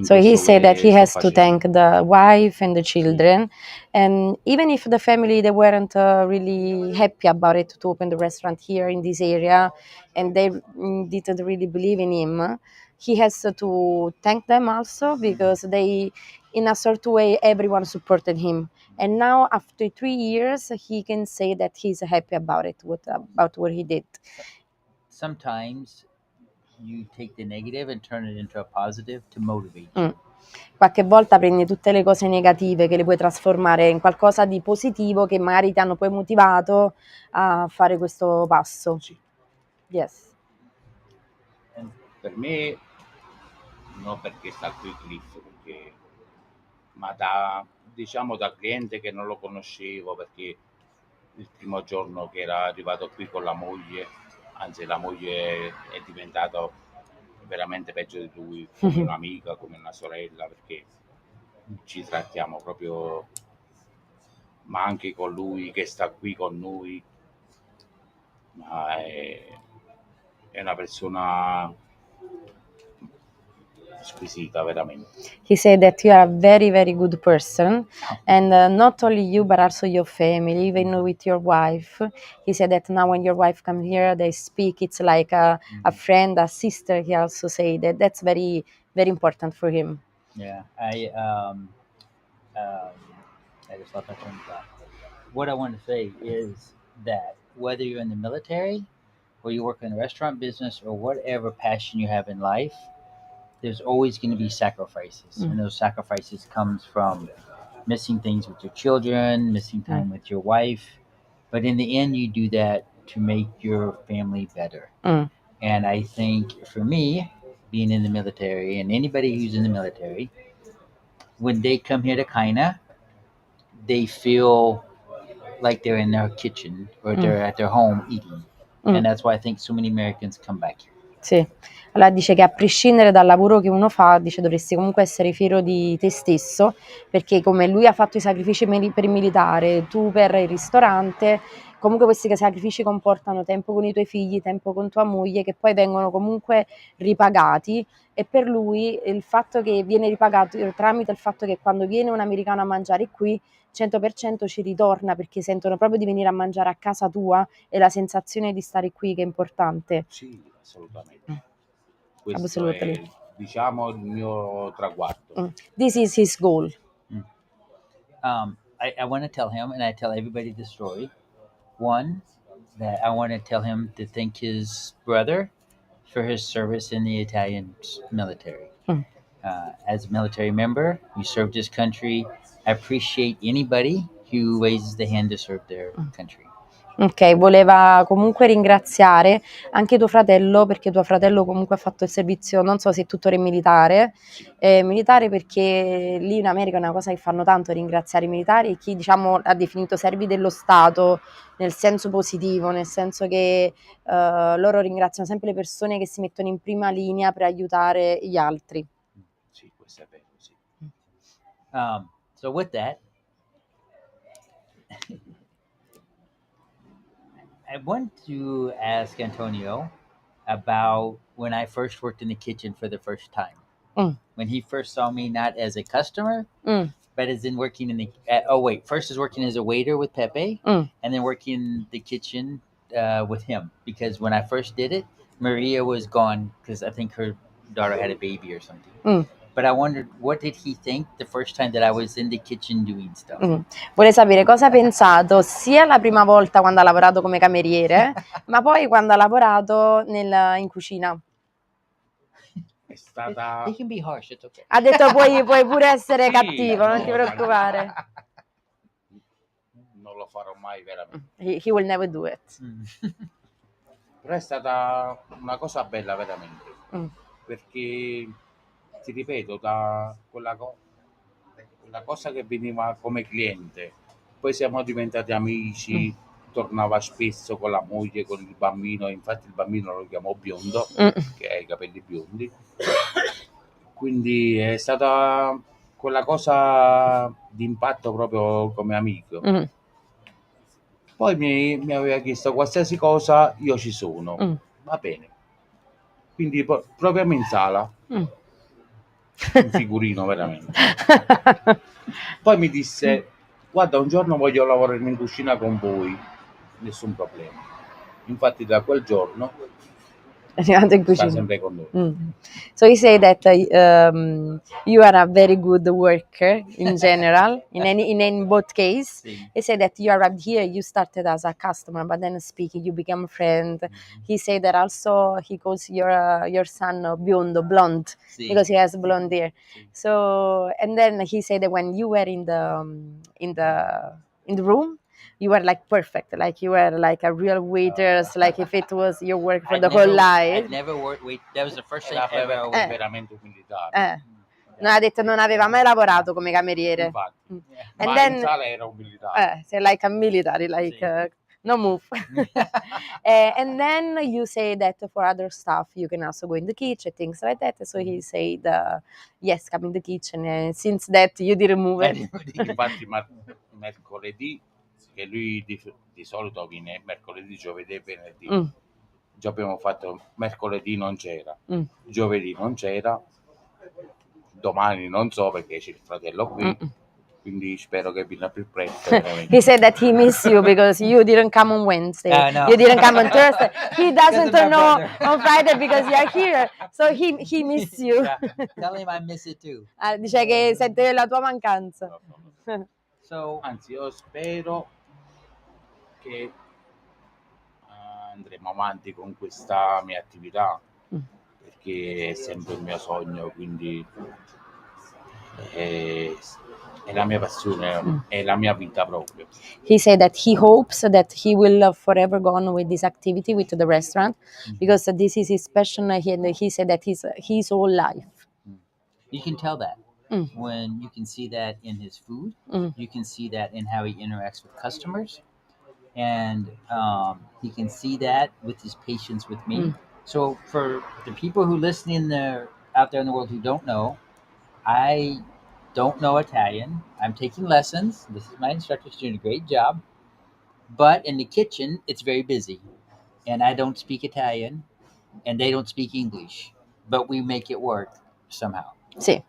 So he said that he has to thank the wife and the children, and even if the family they weren't really happy about it to open the restaurant here in this area, and they didn't really believe in him, he has to thank them also because they, in a sort of way, everyone supported him. And now after 3 years, he can say that he's happy about it, about what he did. Sometimes you take the negative and turn it into a positive to motivate you. Qualche volta prendi tutte le cose negative che le puoi trasformare in qualcosa di positivo che magari ti hanno poi motivato a fare questo passo. Sì. Yes. Per me, non perché sta qui Cliff, ma diciamo da cliente che non lo conoscevo, perché il primo giorno che era arrivato qui con la moglie, anzi la moglie è diventata veramente peggio di lui, come un'amica, come una sorella, perché ci trattiamo proprio, ma anche con lui che sta qui con noi, ma è una persona squisita veramente. He said that you are a very, very good person, and not only you, but also your family, even with your wife. He said that now when your wife comes here, they speak, it's like a friend, a sister. He also said that that's very, very important for him. Yeah, I just lost my train of thought. What I want to say is that whether you're in the military or you work in the restaurant business or whatever passion you have in life, there's always going to be sacrifices, and those sacrifices comes from missing things with your children, missing time with your wife, but in the end, you do that to make your family better. And I think for me, being in the military, and anybody who's in the military, when they come here to Kaina, they feel like they're in their kitchen or they're at their home eating. And that's why I think so many Americans come back here. Sì, allora dice che a prescindere dal lavoro che uno fa, dice dovresti comunque essere fiero di te stesso, perché come lui ha fatto i sacrifici per il militare, tu per il ristorante, comunque questi sacrifici comportano tempo con i tuoi figli, tempo con tua moglie, che poi vengono comunque ripagati, e per lui il fatto che viene ripagato tramite il fatto che quando viene un americano a mangiare qui 100% ci ritorna, perché sentono proprio di venire a mangiare a casa tua e la sensazione di stare qui che è importante. Sì, assolutamente. Questo Absolutely. è, diciamo, il mio traguardo. This is his goal. I want to tell him, and I tell everybody the story. One, that I want to tell him to thank his brother for his service in the Italian military. As a military member, you served his country. I appreciate anybody who raises the hand to serve their country. Ok, voleva comunque ringraziare anche tuo fratello, perché tuo fratello comunque ha fatto il servizio, non so se è tuttora militare, perché lì in America è una cosa che fanno tanto, ringraziare i militari, e chi diciamo ha definito servi dello Stato nel senso positivo, nel senso che loro ringraziano sempre le persone che si mettono in prima linea per aiutare gli altri. Sì, questo è vero, sì. So with that, I want to ask Antonio about when I first worked in the kitchen for the first time. When he first saw me, not as a customer, but as in working in the first as working as a waiter with Pepe, and then working in the kitchen with him. Because when I first did it, Maria was gone because I think her daughter had a baby or something. But I wondered, what did he think the first time that I was in the kitchen doing stuff? Vuole sapere cosa ha pensato sia la prima volta quando ha lavorato come cameriere, ma poi quando ha lavorato in cucina. È stata... He can be harsh, it's okay. Ha detto puoi pure essere Sì, cattivo, non no, ti preoccupare. Non lo farò mai veramente. He will never do it. Però è stata una cosa bella veramente, perché ti ripeto, da quella cosa che veniva come cliente, poi siamo diventati amici, tornava spesso con la moglie, con il bambino, infatti il bambino lo chiamo biondo, che ha i capelli biondi, quindi è stata quella cosa di impatto proprio come amico. Poi mi aveva chiesto qualsiasi cosa, io ci sono, va bene. Quindi proviamo in sala, un figurino veramente. Poi mi disse, guarda, un giorno voglio lavorare in cucina con voi, nessun problema. Infatti da quel giorno sta sempre con noi. So he said that you are a very good worker in general, in both cases. He said that you arrived here, you started as a customer, but then speaking, you became a friend. He said that also he calls your son biondo, blonde, because he has blonde hair. So, and then he said that when you were in the room, you were like perfect, like you were like a real waitress, like if it was your work for the whole life. I'd never worked wait. That was the first thing Era ever. veramente umilitare. Non ha detto non aveva mai lavorato come cameriere. Infatti, And ma then, in sala era un militare. so like a military, like Sì. no move. And then you say that for other stuff you can also go in the kitchen, things like that. So he said, yes, come in the kitchen. And since that you didn't move it. Infatti mercoledì, che lui di solito viene mercoledì, giovedì e venerdì, già abbiamo fatto mercoledì non c'era, giovedì non c'era, domani non so perché c'è il fratello qui, quindi spero che venga più presto. He said that he missed you because you didn't come on Wednesday. No. You didn't come on Thursday. He doesn't Because of my know brother. on Friday because you're here. So he missed you. Yeah. Tell him I miss it too. Dice che sente la tua mancanza. So Anzi, io spero che andremo avanti con questa mia attività, perché è sempre il mio sogno, quindi è la mia passione, è la mia vita proprio. He said that he hopes that he will forever go on with this activity with the restaurant because this is his passion. He said that his whole life. you can tell that when you can see that in his food. You can see that in how he interacts with customers, and he can see that with his patience with me. So for the people who listen out there in the world who don't know, I don't know Italian. I'm taking lessons. This is my instructor's doing a great job. But in the kitchen, it's very busy. And I don't speak Italian, and they don't speak English. But we make it work somehow. Sì.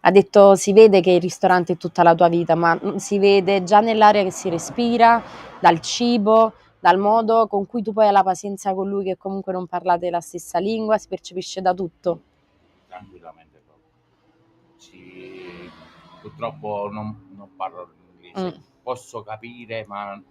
Ha detto si vede che il ristorante è tutta la tua vita, ma si vede già nell'aria che si respira, dal cibo, dal modo con cui tu poi hai la pazienza con lui che comunque non parlate la stessa lingua, si percepisce da tutto. Tranquillamente proprio. Purtroppo non parlo l'inglese, posso capire, ma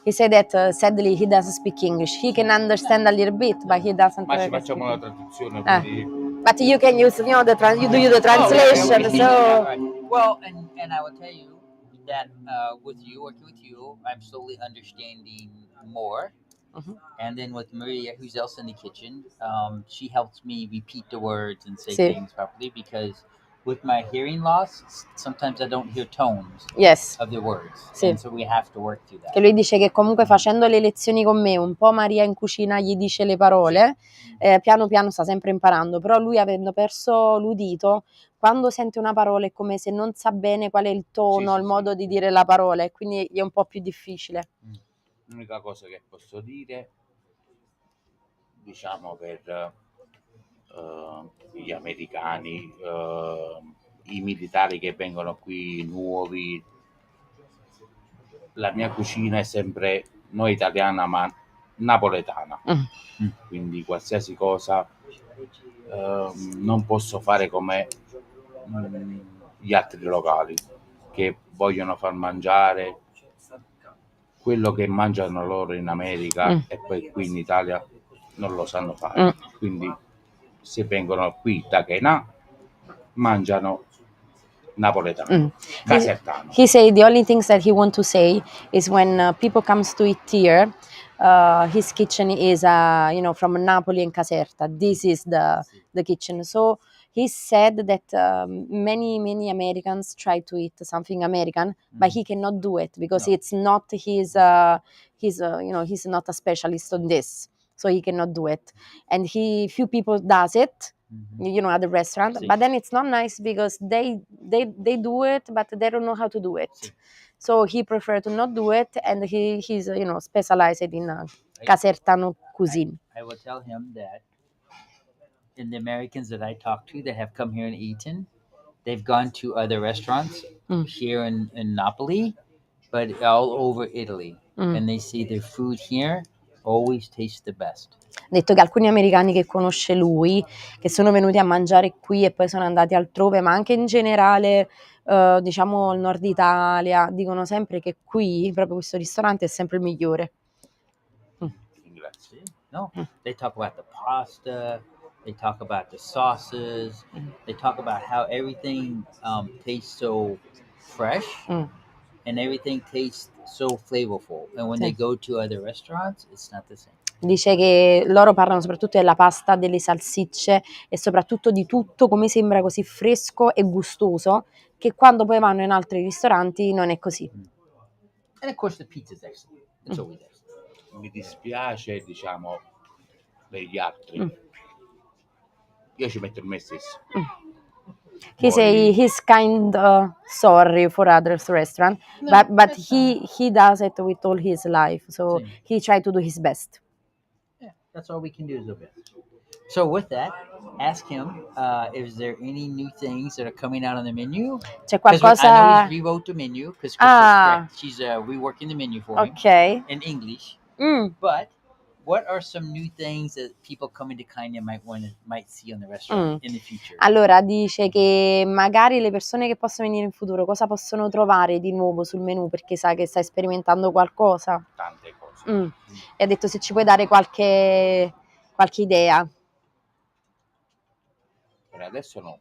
He said that sadly he doesn't speak English. He can understand a little bit, but he doesn't. ci facciamo la traduzione, quindi But you can use, you do the translation. So Right. Well, and I will tell you that working with you, I'm slowly understanding more. And then with Maria, who's else in the kitchen, she helps me repeat the words and say Sì. things properly because with my hearing loss, sometimes I don't hear tones Yes. of the words. Sì. And so we have to work through that. Che lui dice che comunque facendo le lezioni con me, un po' Maria in cucina gli dice le parole, piano piano sta sempre imparando, però lui avendo perso l'udito, quando sente una parola è come se non sa bene qual è il tono, il modo di dire la parola, e quindi gli è un po' più difficile. L'unica cosa che posso dire, diciamo per gli americani, i militari che vengono qui nuovi, la mia cucina è sempre non italiana ma napoletana, quindi qualsiasi cosa non posso fare come gli altri locali che vogliono far mangiare quello che mangiano loro in America e poi qui in Italia non lo sanno fare, quindi se vengono qui da Kenà mangiano napoletano, casertano. He said the only things that he want to say is when people comes to eat here, his kitchen is from Napoli and Caserta. This is the kitchen. So he said that many Americans try to eat something American, but he cannot do it because it's not he's not a specialist on this, so he cannot do it. And few people does it. At the restaurant, but then it's not nice because they do it, but they don't know how to do it. So he preferred to not do it, and he's specialized in Casertano cuisine. I will tell him that in the Americans that I talk to that have come here and eaten, they've gone to other restaurants here in Napoli, but all over Italy, and they see their food here always tastes the best. Ha detto che alcuni americani che conosce lui, che sono venuti a mangiare qui e poi sono andati altrove, ma anche in generale, diciamo il nord Italia, dicono sempre che qui, proprio questo ristorante, è sempre il migliore. Grazie. No, they talk about the pasta, they talk about the sauces, they talk about how everything tastes so fresh and everything tastes so flavorful. And when they go to other restaurants, it's not the same. Dice che loro parlano soprattutto della pasta, delle salsicce e soprattutto di tutto come sembra così fresco e gustoso, che quando poi vanno in altri ristoranti non è così. And of course the pizza is excellent. It's always excellent. mi dispiace, diciamo, per gli altri. Mm. Io ci metto il me stesso. He say he's kind sorry for others restaurant, No, but that's he does it with all his life, so Sì. he try to do his best. Yeah, that's all we can do is our best. So with that, ask him is there any new things that are coming out on the menu? C'è Because I know qualcosa? he's rewrote the menu because Ah. she's reworking the menu for him Ok. in English. Mm. But what are some new things that people coming to Kenya might see on the restaurant in the future? Allora dice che magari le persone che possono venire in futuro cosa possono trovare di nuovo sul menù, perché sa che stai sperimentando qualcosa. Tante cose. E ha detto se ci puoi dare qualche idea. Per adesso no.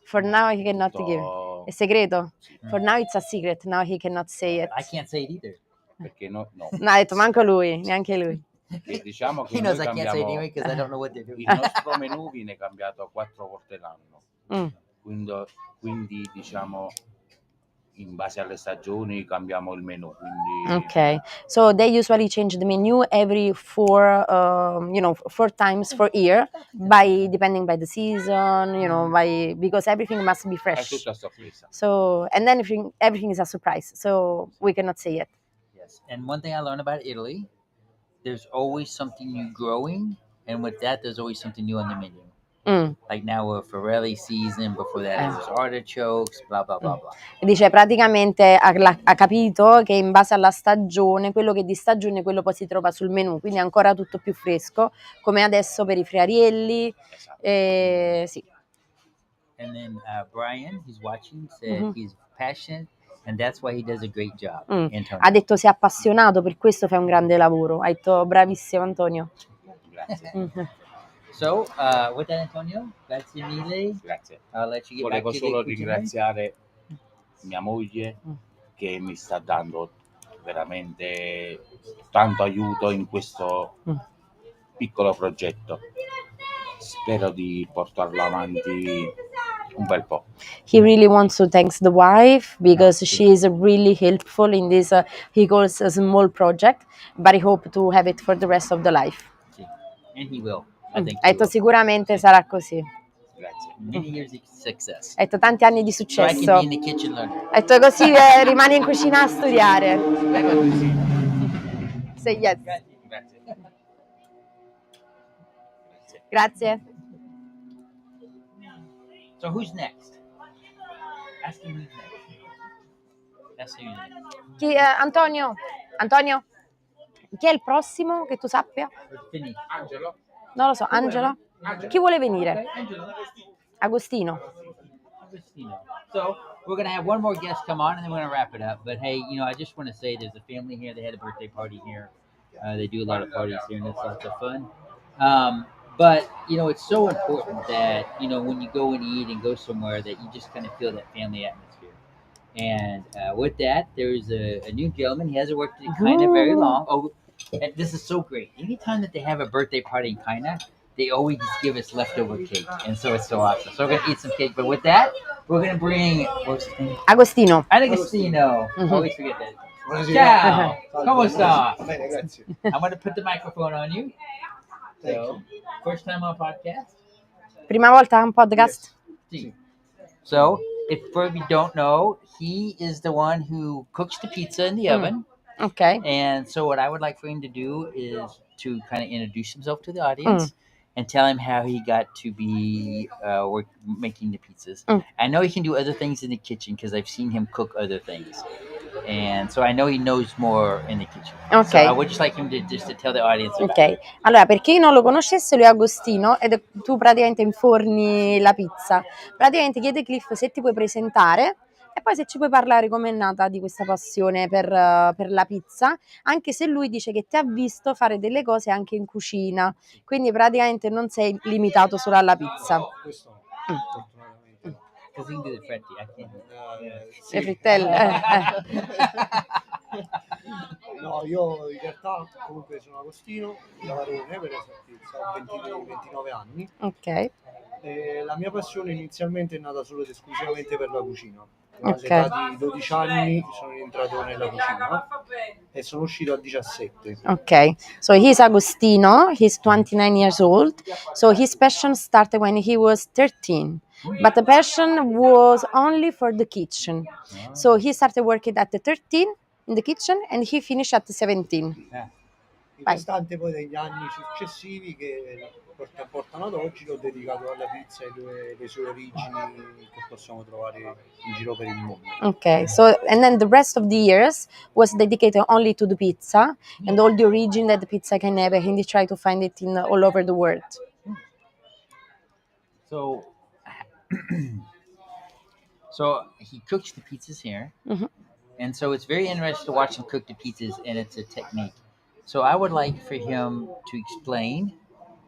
For now he cannot Tutto- give. È segreto? Sì. For now it's a secret, now he cannot say it. I can't say it either. Perché no. No, ha detto manco lui, neanche lui. E diciamo che He noi knows I can't say it cambiamo, anyway because I don't know what they're doing. il nostro menù viene cambiato 4 volte l'anno. Quindi diciamo in base alle stagioni cambiamo il menù. Quindi Okay, so they usually change the menu every 4 times per year, depending by the season, because everything must be è fresh. tutto a sorpresa. So, and then everything is a surprise, so we cannot say it. Yes. And one thing I learned about Italy, there's always something new growing, and with that, there's always something new on the menu. Like now we're Forelli season, before that it was artichokes, blah blah blah blah. Dice praticamente ha capito che in base alla stagione, quello che è di stagione, quello poi si trova sul menù, quindi è ancora tutto più fresco, come adesso per i friarielli. Sì. And then Brian, he's watching, said he's passionate, and that's why he does a great job. Antonio. Ha detto sei appassionato, per questo fai un grande lavoro. Ha detto bravissimo Antonio. Grazie. So, with that, Antonio, grazie mille. Grazie. I'll let you get Volevo back to solo the cucina. ringraziare mia moglie che mi sta dando veramente tanto aiuto in questo piccolo progetto. Spero di portarlo avanti un bel po'. He really wants to thank the wife because she is really helpful in this, he calls a small project, but I hope to have it for the rest of the life. Sì. And he will. I think Ha he detto will. sicuramente sarà così. Grazie. Many years of success. Ha detto tanti anni di So I can successo. be in the kitchen learning. Ha detto così rimane in cucina a studiare. Say yes. Grazie. Grazie. So who's next? Ask him who's next. Ask him who's next. Antonio, chi è il prossimo che tu sappia? Finì. Angelo? Non lo so, Angelo? Chi vuole venire? Agostino. So we're gonna have one more guest come on, and then we're gonna wrap it up. But hey, I just want to say there's a family here. They had a birthday party here. They do a lot of parties here, and it's lots of fun. But it's so important that when you go and eat and go somewhere, that you just kind of feel that family atmosphere. And with that, there's a new gentleman. He hasn't worked in Kaina very long. Oh, and this is so great. Anytime that they have a birthday party in Kaina, they always just give us leftover cake, and so it's so awesome. So we're gonna eat some cake. But with that, we're gonna bring what's his name? Agostino. Agostino. Always forget that. Ciao. ¿Cómo está? I'm gonna put the microphone on you. So, first time on podcast? Prima volta un podcast? Yes. So, if for you don't know, he is the one who cooks the pizza in the oven. Ok. And so what I would like for him to do is to kind of introduce himself to the audience and tell him how he got to be making the pizzas. I know he can do other things in the kitchen because I've seen him cook other things. And so I know he knows more in the kitchen. Ok. So I would just like him to tell the audience about Ok, allora per chi non lo conoscesse, lui è Agostino ed tu praticamente inforni la pizza. Praticamente chiede Cliff se ti puoi presentare e poi se ci puoi parlare com'è nata di questa passione per la pizza, anche se lui dice che ti ha visto fare delle cose anche in cucina, quindi praticamente non sei limitato solo alla pizza. No, questo no, fortunatamente. Because he can do the fritti, I can't. Le frittelle. No, io in realtà comunque sono Agostino, da Varone, per esattezza, ho 29 anni. Ok. E la mia passione inizialmente è nata solo ed esclusivamente per la cucina. All'età di 12 anni sono entrato nella cucina e sono uscito a 17. Okay, so he's Agostino, he's 29 years old, so his passion started when he was 13, but the passion was only for the kitchen. So he started working at the 13 in the kitchen and he finished at the 17. Il Vai. restante poi degli anni successivi che portano ad oggi l'ho dedicato alla pizza e le sue origini che possiamo trovare in giro per il mondo. Okay, so and then the rest of the years was dedicated only to the pizza and all the origin that the pizza can have, and he tried to find it in all over the world. So, so he cooks the pizzas here, Mhm. and so it's very interesting to watch him cook the pizzas, and it's a technique. So I would like for him to explain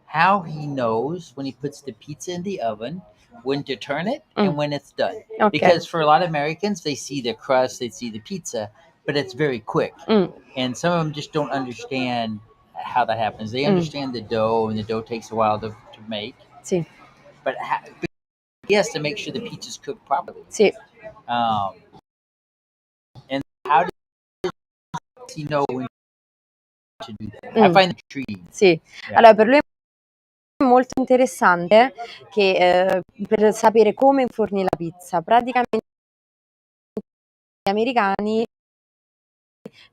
how he knows when he puts the pizza in the oven, when to turn it, and when it's done. Okay. Because for a lot of Americans, they see the crust, they see the pizza, but it's very quick. And some of them just don't understand how that happens. They understand the dough, and the dough takes a while to make. Sì, But he has to make sure the pizza's cooked properly. sì. And how does he know when to do that? I find it intriguing. Sì. Yeah. Allora per lui è molto interessante che per sapere come inforni la pizza. Praticamente gli americani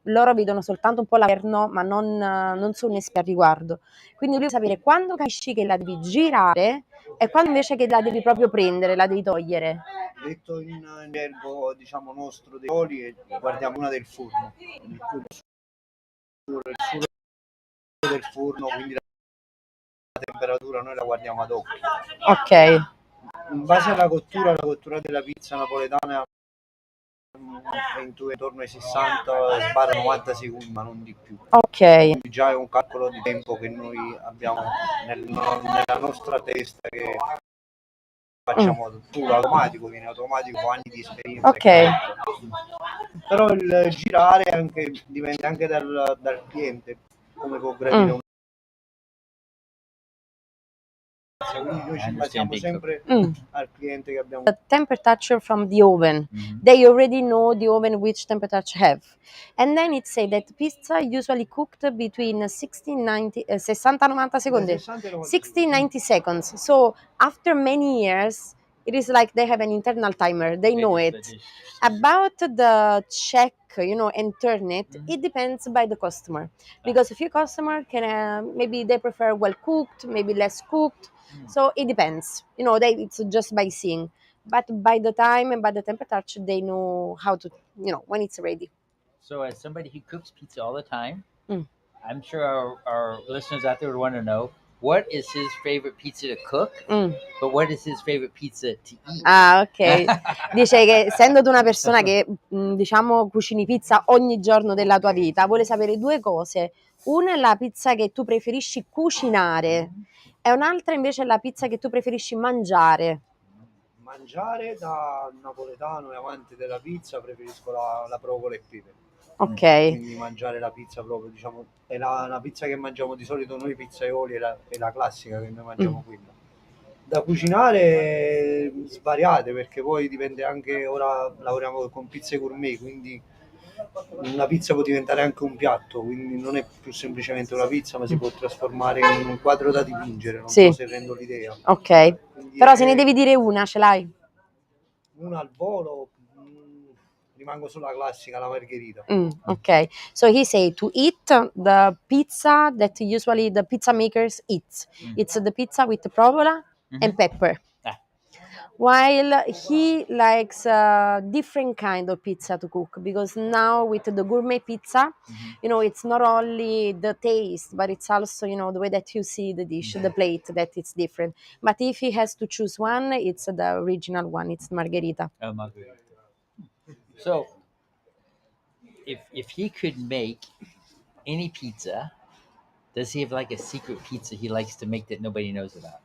loro vedono soltanto un po' l'aperno, ma non sono esperti al riguardo. Quindi lui deve sapere quando capisci che la devi girare e quando invece che la devi proprio prendere, la devi togliere. Detto in gergo, diciamo, nostro dei oli, guardiamo una del forno. Il suo del forno, quindi la temperatura noi la guardiamo ad occhio. Ok. In base alla cottura, la cottura della pizza napoletana è intorno ai 60 sbarra 90 secondi, ma non di più. Ok. Quindi già è un calcolo di tempo che noi abbiamo nella nostra testa, che facciamo tutto automatico, viene automatico con anni di esperienza. Ok. Però il girare anche, dipende anche dal cliente, come può gradire un. Quindi noi ci basiamo sempre al cliente che abbiamo. The temperature from the oven. They already know the oven which temperature to have. And then it say that pizza usually cooked between 60-90 secondi. 60-90 seconds. So after many years, it is like they have an internal timer. They know it. About the check, and turn it, it depends by the customer. Because a few customer can, maybe they prefer well cooked, maybe less cooked. So it depends. It's just by seeing. But by the time and by the temperature, they know how to, when it's ready. So as somebody who cooks pizza all the time, I'm sure our listeners out there would want to know, what is his favorite pizza to cook, but what is his favorite pizza to eat? Ah, ok. Dice che essendo tu una persona che, diciamo, cucini pizza ogni giorno della tua vita, vuole sapere due cose. Una è la pizza che tu preferisci cucinare e un'altra invece è la pizza che tu preferisci mangiare. Mangiare, da napoletano e amante della pizza, preferisco la provola e pepe. Ok. Quindi mangiare la pizza proprio, diciamo, è la pizza che mangiamo di solito noi pizzaioli, è la classica che noi mangiamo quella. Da cucinare svariate, perché poi dipende anche, ora lavoriamo con pizze gourmet, quindi una pizza può diventare anche un piatto, quindi non è più semplicemente una pizza, ma si può trasformare in un quadro da dipingere, non so se rendo l'idea. Ok, quindi però se ne devi dire una, ce l'hai? Una al volo, rimango sulla classica, la margherita. Okay, so he say to eat the pizza that usually the pizza makers eat. It's the pizza with the provola and pepper. While he likes a different kind of pizza to cook, because now with the gourmet pizza, it's not only the taste, but it's also, the way that you see the dish, the plate, that it's different. But if he has to choose one, it's the original one, it's margherita. Oh, margherita. So, if he could make any pizza, does he have like a secret pizza he likes to make that nobody knows about?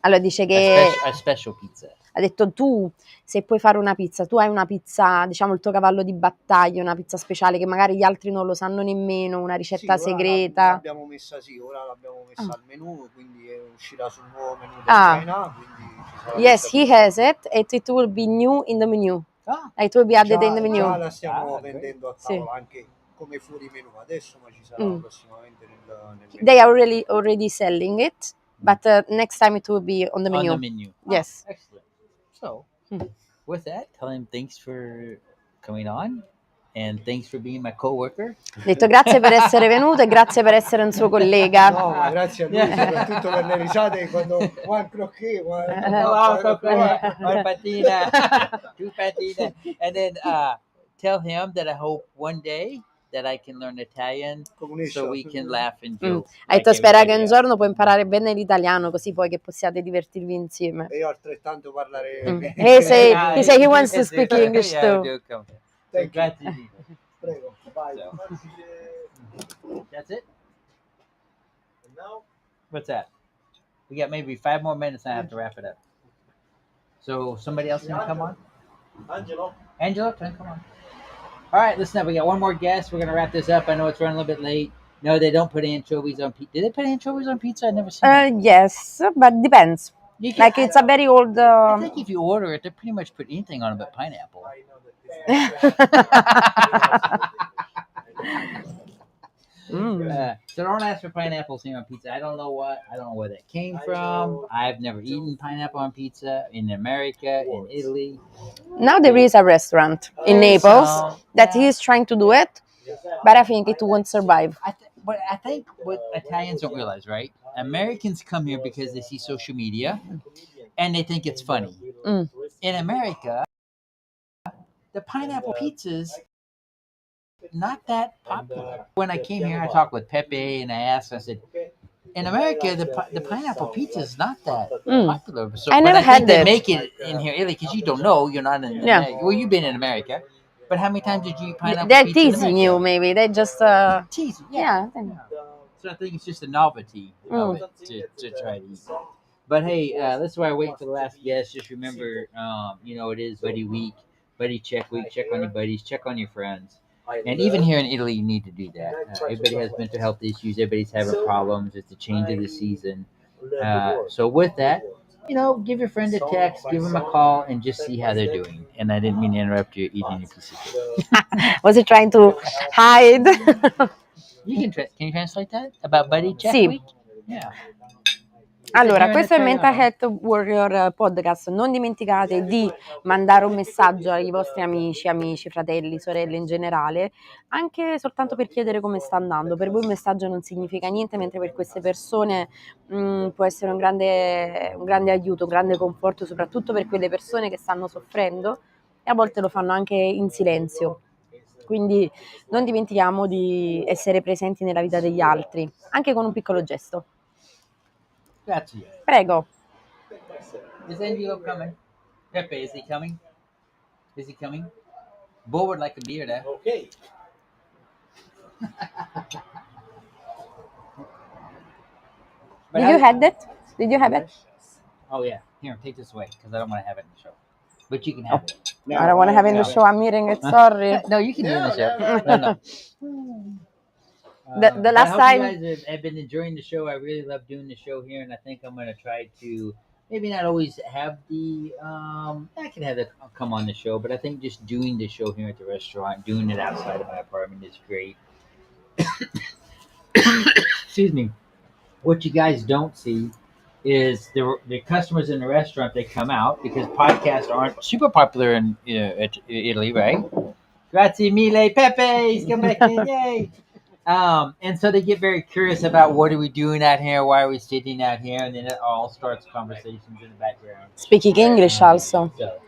Allora dice che a special pizza. Ha detto tu, se puoi fare una pizza, tu hai una pizza, diciamo il tuo cavallo di battaglia, una pizza speciale che magari gli altri non lo sanno nemmeno, una ricetta segreta. L'abbiamo messa al menù, quindi uscirà sul nuovo menù del China, quindi Yes, he has it and it will be new in the menu. Ah, It will be added in the Già menu. la stiamo Ah, great. vendendo a Sì. tavola anche come fuori menù adesso, ma ci sarà prossimamente nel menù. They are already selling it, but next time it will be on the menu. On the menu. Yes. Ah, excellent. So, Mm. with that, tell him thanks for coming on, and thanks for being my coworker. Ho detto grazie per essere venuto e grazie per essere un suo collega. No, ma grazie a lui, soprattutto per le risate quando one croquet, One patina, two patina, and then tell him that I hope one day that I can learn Italian so we can laugh and joke. Ha detto spera che un giorno puoi imparare bene l'italiano così poi che possiate divertirvi insieme. E io altrettanto parlare. He say he wants to speak English too. Thank you. Grazie. Prego, vai. That's it? What's that? We got maybe 5 more minutes and I have to wrap it up. So somebody else gonna come on? Angelo, can come on? All right, listen up. We got one more guest. We're gonna wrap this up. I know it's running a little bit late. No, they don't put anchovies on pizza. Did they put anchovies on pizza? I've never seen it. Yes, but depends. You can- Like it's a very old. I think if you order it, they pretty much put anything on it but pineapple. So don't ask for pineapples here on pizza. I don't know where that came from. I've never eaten pineapple on pizza in America, in Italy. Now there is a restaurant in Naples that is trying to do it, but I think it won't survive. I think what Italians don't realize, right? Americans come here because they see social media and they think it's funny. In America, the pineapple pizzas not that popular. When I came here, I talked with Pepe and I asked, I said, in America, the pineapple pizza is not that popular. So, I never had they it. make it in here, Italy, because you don't know, you're not in America. Well, you've been in America, but how many times did you eat pineapple They're pizza in teasing America? you, maybe. They just. Teasing, Yeah. So I think it's just a novelty of it to try to eat. But hey, that's why I wait for the last guest. Just remember, it is buddy week, buddy check week. Check on your buddies, check on your friends. And even here in Italy, you need to do that. Everybody has mental health issues. Everybody's having problems. It's a change of the season. So with that, give your friend a text, give them a call, and just see how they're doing. And I didn't mean to interrupt you eating your piece of cake. Was it trying to hide? You can you translate that about buddy check Sì. week? Yeah. Allora, questo è il Mental Health Warrior Podcast. Non dimenticate di mandare un messaggio ai vostri amici, fratelli, sorelle in generale, anche soltanto per chiedere come sta andando. Per voi un messaggio non significa niente, mentre per queste persone può essere un grande aiuto, un grande conforto, soprattutto per quelle persone che stanno soffrendo e a volte lo fanno anche in silenzio. Quindi non dimentichiamo di essere presenti nella vita degli altri, anche con un piccolo gesto. Grazie. Prego. Is Angelo coming? Pepe, is he coming? Is he coming? Bo would like a beer there. Okay. Did you have it? Did you have it? Oh yeah. Here, take this away because I don't want to have it in the show. But you can have it. No, I don't want to have it in the show. I'm eating it. Sorry. No, you can do it in the show. No. The last I hope time. you guys have been enjoying the show. I really love doing the show here, and I think I'm going to try to maybe not always have the I can have it come on the show, but I think just doing the show here at the restaurant, doing it outside of my apartment is great. Excuse me. What you guys don't see is the customers in the restaurant. They come out because podcasts aren't super popular in Italy, right? Grazie mille, Pepe. He's come back in, yay! And so they get very curious about what are we doing out here, why are we sitting out here, and then it all starts conversations in the background. Speaking English also. So,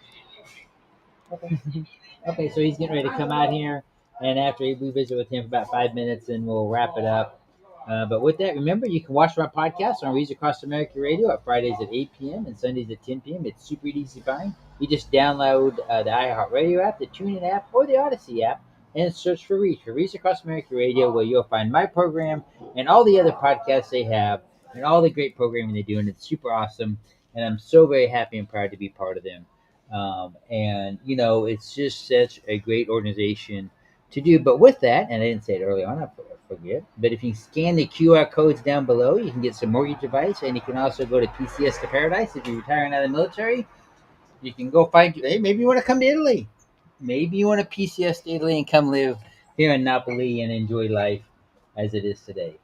okay, so he's getting ready to come out here, and after we visit with him for about 5 minutes, and we'll wrap it up. But with that, remember, you can watch my podcast on Reads Across America Radio at Fridays at 8 p.m. and Sundays at 10 p.m. It's super easy to find. You just download the iHeartRadio app, the TuneIn app, or the Odyssey app, and search for Reads Across America Radio, where you'll find my program and all the other podcasts they have and all the great programming they do. And it's super awesome. And I'm so very happy and proud to be part of them. And it's just such a great organization to do. But with that, and I didn't say it early on, I forget, but if you scan the QR codes down below, you can get some mortgage advice, and you can also go to PCS to Paradise if you're retiring out of the military. You can go find, hey, maybe you want to come to Italy. maybe you want to PCS to Italy and come live here in Napoli and enjoy life as it is today.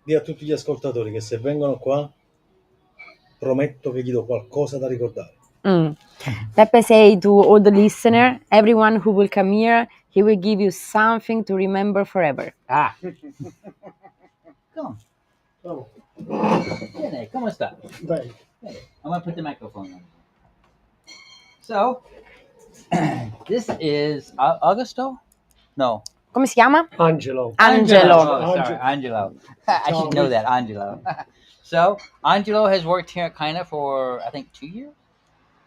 Di a tutti gli ascoltatori che se vengono qua prometto che gli do qualcosa da ricordare. Peppe say to all the listener, everyone who will come here, he will give you something to remember forever. Ah, come. Oh, Bene, come sta? bene. Bene. I'm going to put the microphone on. So, this is Augusto? No. Come si chiama? Angelo. Angelo. Oh, sorry, Angelo. I should know that, Angelo. So, Angelo has worked here at Kaina for, I think, 2 years?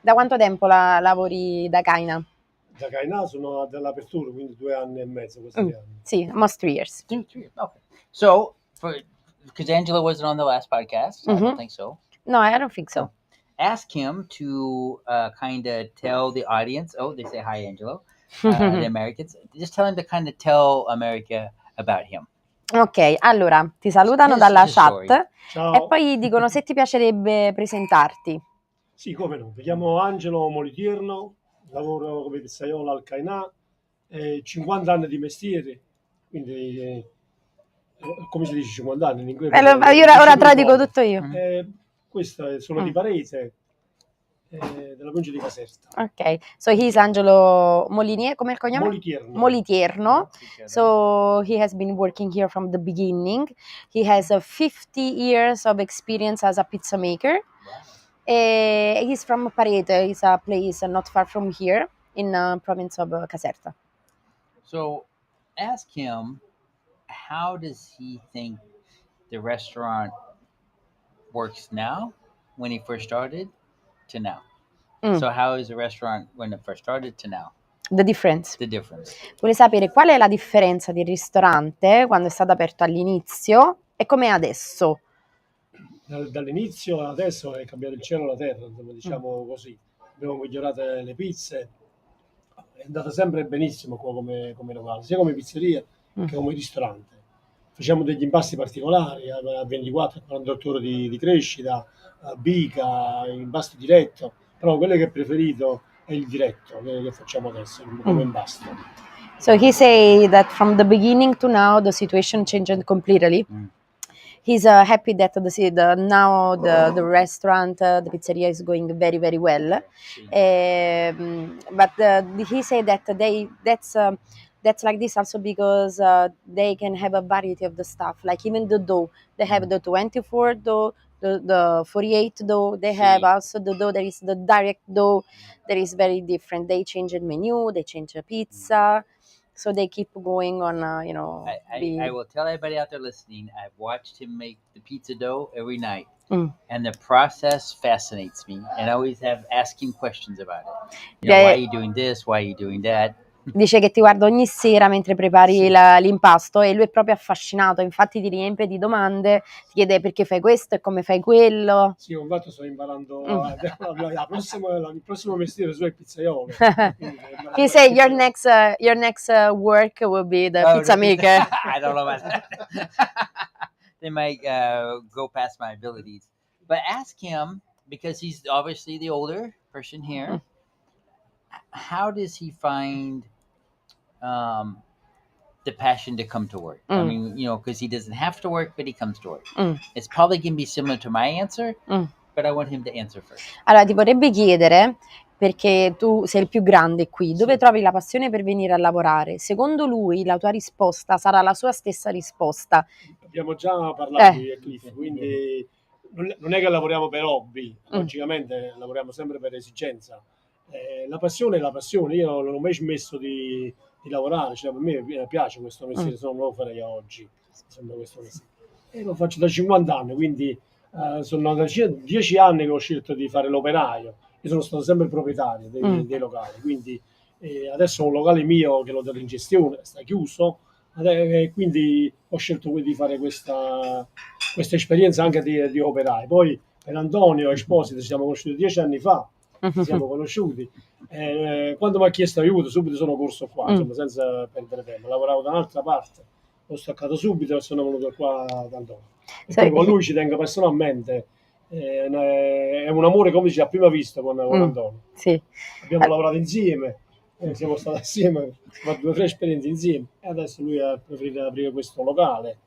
Da quanto tempo lavori da Kaina? Da Cainà sono dell'apertura, quindi 2 anni e mezzo, questi 2 anni. Sì, almost 3 years. 2 years, okay. So, because Angelo wasn't on the last podcast, I don't think so. No, I don't think so. Ask him to kind of tell the audience. Oh, they say hi, Angelo. The Americans. Just tell him to kind of tell America about him. Ok, allora ti salutano His dalla story. chat Ciao. e poi dicono se ti piacerebbe presentarti. Sì, come no. Mi chiamo Angelo Molitierno, lavoro come pizzaiolo al Cainà, 50 anni di mestiere, quindi come si dice 50 anni in inglese? Io ora traduco tutto io. Questa sono di Parete, della provincia di Caserta. Ok, so he's Angelo Molinier, come il cognome? Molitierno. Molitierno. So he has been working here from the beginning. He has 50 years of experience as a pizza maker. He's from Parete. It's a place not far from here in province of Caserta. So, ask him, how does he think the restaurant works now, when he first started, to now? So, how is the restaurant when it first started to now? The difference. The difference. Vuole sapere qual è la differenza del ristorante quando è stato aperto all'inizio e com'è adesso. Dall'inizio adesso è cambiato il cielo e la terra, diciamo così. Abbiamo migliorato le pizze, è andata sempre benissimo qua come locale, sia come pizzeria che come ristorante. Facciamo degli impasti particolari, a 24 48 ore di crescita, a bica, impasto diretto, però quello che è preferito è il diretto che facciamo adesso come impasto. So he say that from the beginning to now the situation changed completely. He's happy that now the restaurant, the pizzeria is going very, very well. But he said that that's like this also because they can have a variety of the stuff. Like even the dough, they have the 24 dough, the 48 dough. They have also the dough. There is the direct dough. That is very different. They change the menu. They change the pizza. So they keep going on, I will tell everybody out there listening, I've watched him make the pizza dough every night. And the process fascinates me. And I always have asking questions about it. Why are you doing this? Why are you doing that? Dice che ti guarda ogni sera mentre prepari l'impasto e lui è proprio affascinato, infatti ti riempie di domande, ti chiede perché fai questo e come fai quello. Sì, infatti sto imparando il prossimo mestiere su il pizzaiolo. He said your next work will be the pizza maker. I don't know about that. They might go past my abilities. But ask him, because he's obviously the older person here, how does he find the passion to come to work? I mean, because he doesn't have to work, but he comes to work. It's probably going to be similar to my answer, but I want him to answer first. Allora, ti vorrebbe chiedere, perché tu sei il più grande qui, dove trovi la passione per venire a lavorare? Secondo lui la tua risposta sarà la sua stessa risposta. Abbiamo già parlato di Cliff, quindi non è che lavoriamo per hobby, logicamente lavoriamo sempre per esigenza. La passione è la passione, io non ho mai smesso di lavorare, cioè, a me piace questo mestiere, se no non lo farei oggi, questo mestiere. E lo faccio da 50 anni, quindi sono da 10 anni che ho scelto di fare l'operaio. Io sono stato sempre il proprietario dei locali, quindi adesso ho un locale mio che l'ho dato in gestione, sta chiuso, quindi ho scelto di fare questa esperienza anche di operaio. Poi per Antonio Esposito ci siamo conosciuti 10 anni fa, ci siamo conosciuti. Quando mi ha chiesto aiuto, subito sono corso qua, insomma, senza perdere tempo. Lavoravo da un'altra parte, ho staccato subito e sono venuto qua da Antonio. E poi con lui ci tengo personalmente, È un amore come dice a prima vista con Antonio. Sì. Abbiamo lavorato insieme, siamo stati assieme, abbiamo fatto 2 o 3 esperienze insieme e adesso lui ha preferito aprire questo locale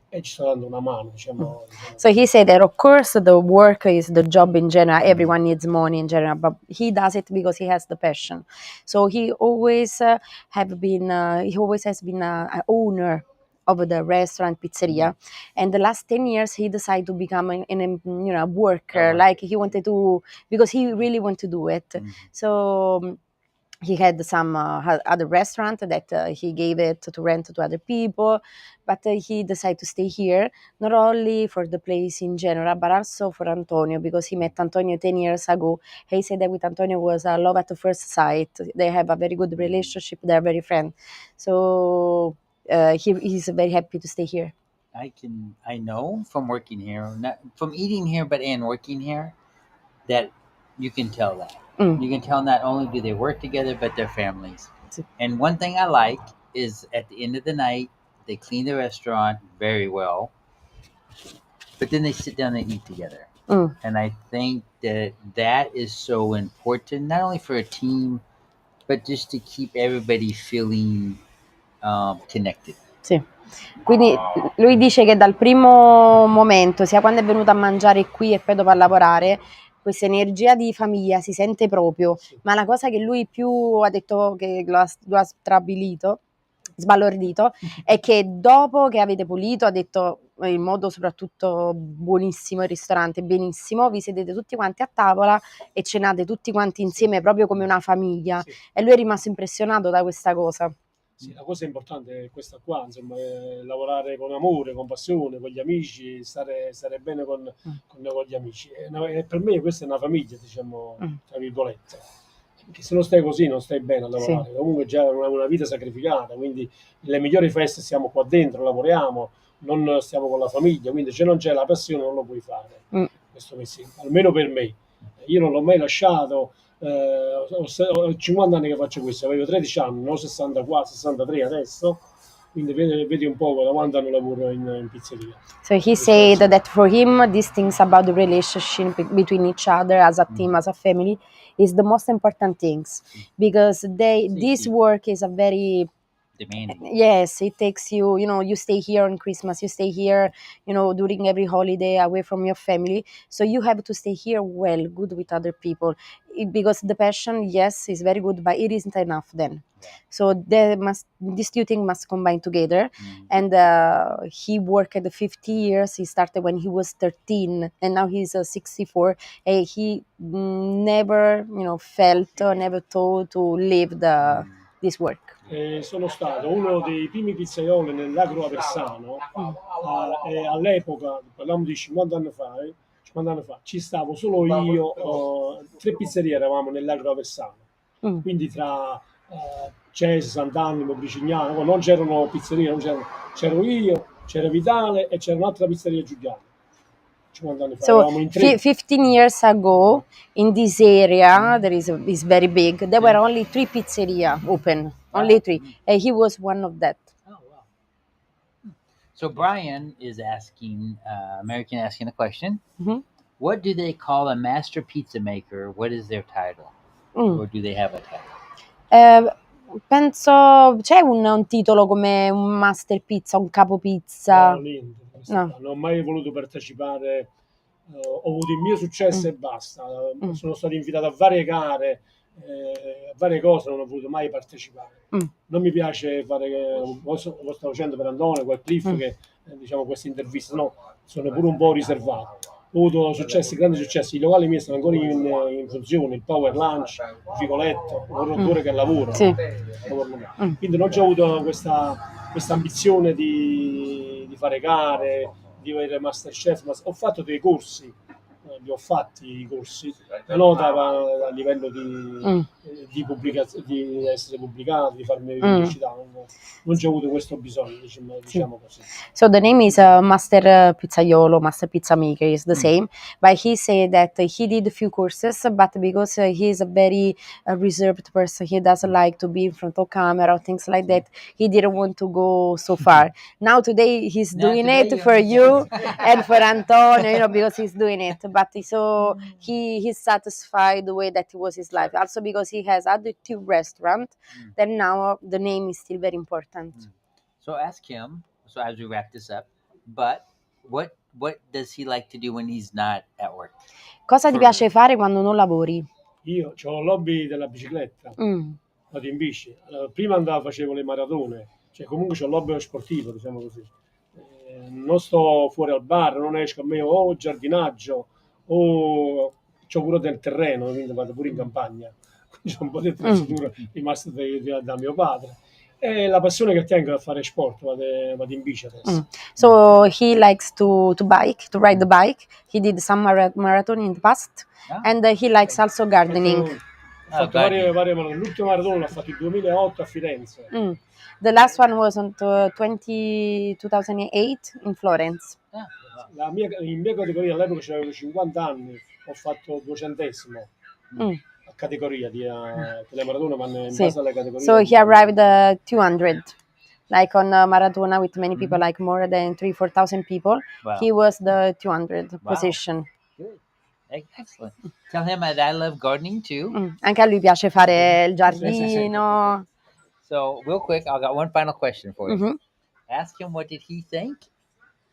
e ci sta dando una mano, diciamo. So he said that of course the work is the job in general. Everyone needs money in general, but he does it because he has the passion. So he always he always has been an owner of the restaurant pizzeria, and the last 10 years he decided to become a worker, like he wanted to, because he really wanted to do it. So he had some other restaurant that he gave it to rent to other people, but he decided to stay here, not only for the place in general, but also for Antonio, because he met Antonio 10 years ago. He said that with Antonio was a love at first sight. They have a very good relationship. They're very friends. So he's very happy to stay here. I know from working here, not from eating here, but and working here, that you can tell that. You can tell not only do they work together, but they're families. And one thing I like is at the end of the night, they clean the restaurant very well, but then they sit down and eat together. And I think that is so important, not only for a team, but just to keep everybody feeling connected. Sì. Quindi lui dice che dal primo momento, sia quando è venuto a mangiare qui e poi dopo a lavorare, questa energia di famiglia si sente proprio, ma la cosa che lui più ha detto, che lo ha sbalordito, è che dopo che avete pulito, ha detto in modo soprattutto buonissimo il ristorante, benissimo, vi sedete tutti quanti a tavola e cenate tutti quanti insieme proprio come una famiglia, e lui è rimasto impressionato da questa cosa. Sì, la cosa importante è questa qua, insomma, lavorare con amore, con passione, con gli amici, stare bene con gli amici. E per me questa è una famiglia, diciamo, tra virgolette. Perché se non stai così non stai bene a lavorare. Sì. Comunque già è una vita sacrificata, quindi le migliori feste siamo qua dentro, lavoriamo, non stiamo con la famiglia, quindi se non c'è la passione non lo puoi fare. Questo mestiere, almeno per me. Io non l'ho mai lasciato. Ho 50 anni che faccio questo, avevo 13 anni, ne ho 64, 63 adesso, quindi vedi un po' da quanto anno lavoro in pizzeria. So he said that for him, these things about the relationship between each other as a team, as a family, is the most important things, because this work is a very demanding. Yes, it takes you, you stay here on Christmas, you stay here, during every holiday away from your family. So you have to stay here well, good with other people. Because the passion, yes, is very good, but it isn't enough then. So these two things must combine together. And he worked 50 years. He started when he was 13, and now he's 64. And he never, never thought to leave this work. Sono stato uno dei primi pizzaioli nell'agro aversano e all'epoca, parliamo di 50 anni fa, ci stavo solo io, 3 pizzerie eravamo nell'agro aversano, quindi tra Cese, Sant'Annimo, Bricignano, non c'erano pizzerie, c'ero io, c'era Vitale e c'era un'altra pizzeria Giuliano. So 15 years ago, in this area, is very big. There were only 3 pizzeria open, only 3, and he was one of that. Oh wow! So Brian is asking, American asking a question. What do they call a master pizza maker? What is their title, or do they have a title? Penso c'è un titolo come un master pizza, un capo pizza. No. Non ho mai voluto partecipare, ho avuto il mio successo e basta. Sono stato invitato a varie gare, a varie cose, non ho voluto mai partecipare. Non mi piace fare, lo sto facendo per Antonio, quel Cliff, che diciamo queste interviste, no, sono pure un po' riservato. Ho avuto successi, grandi successi, i locali miei sono ancora in funzione, il Power Lunch, il Vicoletto, un oratore che lavora. Sì. Quindi non c'ho avuto questa ambizione di fare gare, di avere Masterchef, ma ho fatto dei corsi, li ho fatti i corsi, la nota a livello di essere pubblicato, di farmi pubblicità, non c'ho avuto questo bisogno, diciamo così. So the name is Master Pizzaiolo, Master Pizza Maker is the same, but he said that he did a few courses, but because he is a very reserved person, he doesn't like to be in front of camera or things like that, he didn't want to go so far. Now today he's doing it for you and for Antonio, because he's doing it. but so he's satisfied the way that it was his life. Also because he has other 2 restaurants, then now the name is still very important. So ask him. So as we wrap this up, but what does he like to do when he's not at work? Cosa ti piace fare quando non lavori? Io ho l'hobby della bicicletta, vado in bici. Allora, prima facevo le maratone, cioè comunque ho l'hobby sportivo, diciamo così. Non sto fuori al bar, non esco a me o giardinaggio o c'ho pure del terreno, quindi vado pure in campagna. Quindi c'ho un po' di attrezzatura rimasta da mio padre. E la passione che tengo è a fare sport, vado in bici adesso. So he likes to ride the bike. He did some marathon in the past, and he likes also gardening. Ho fatto varie maratone. L'ultima maratona l'ho fatto nel 2008 a Firenze. The last one was on 2008 in Florence. In mia categoria all'epoca c'avevo 50 anni, ho fatto 200esimo a categoria che le maratone vanno in base alle categorie. So he arrived 200, like on a maratona with many people, like more than 3,000-4,000 people. Wow. He was the 200 position. Good. Excellent. Tell him that I love gardening too. Anche a lui piace fare il giardino. So real quick, I got one final question for you. Ask him what did he think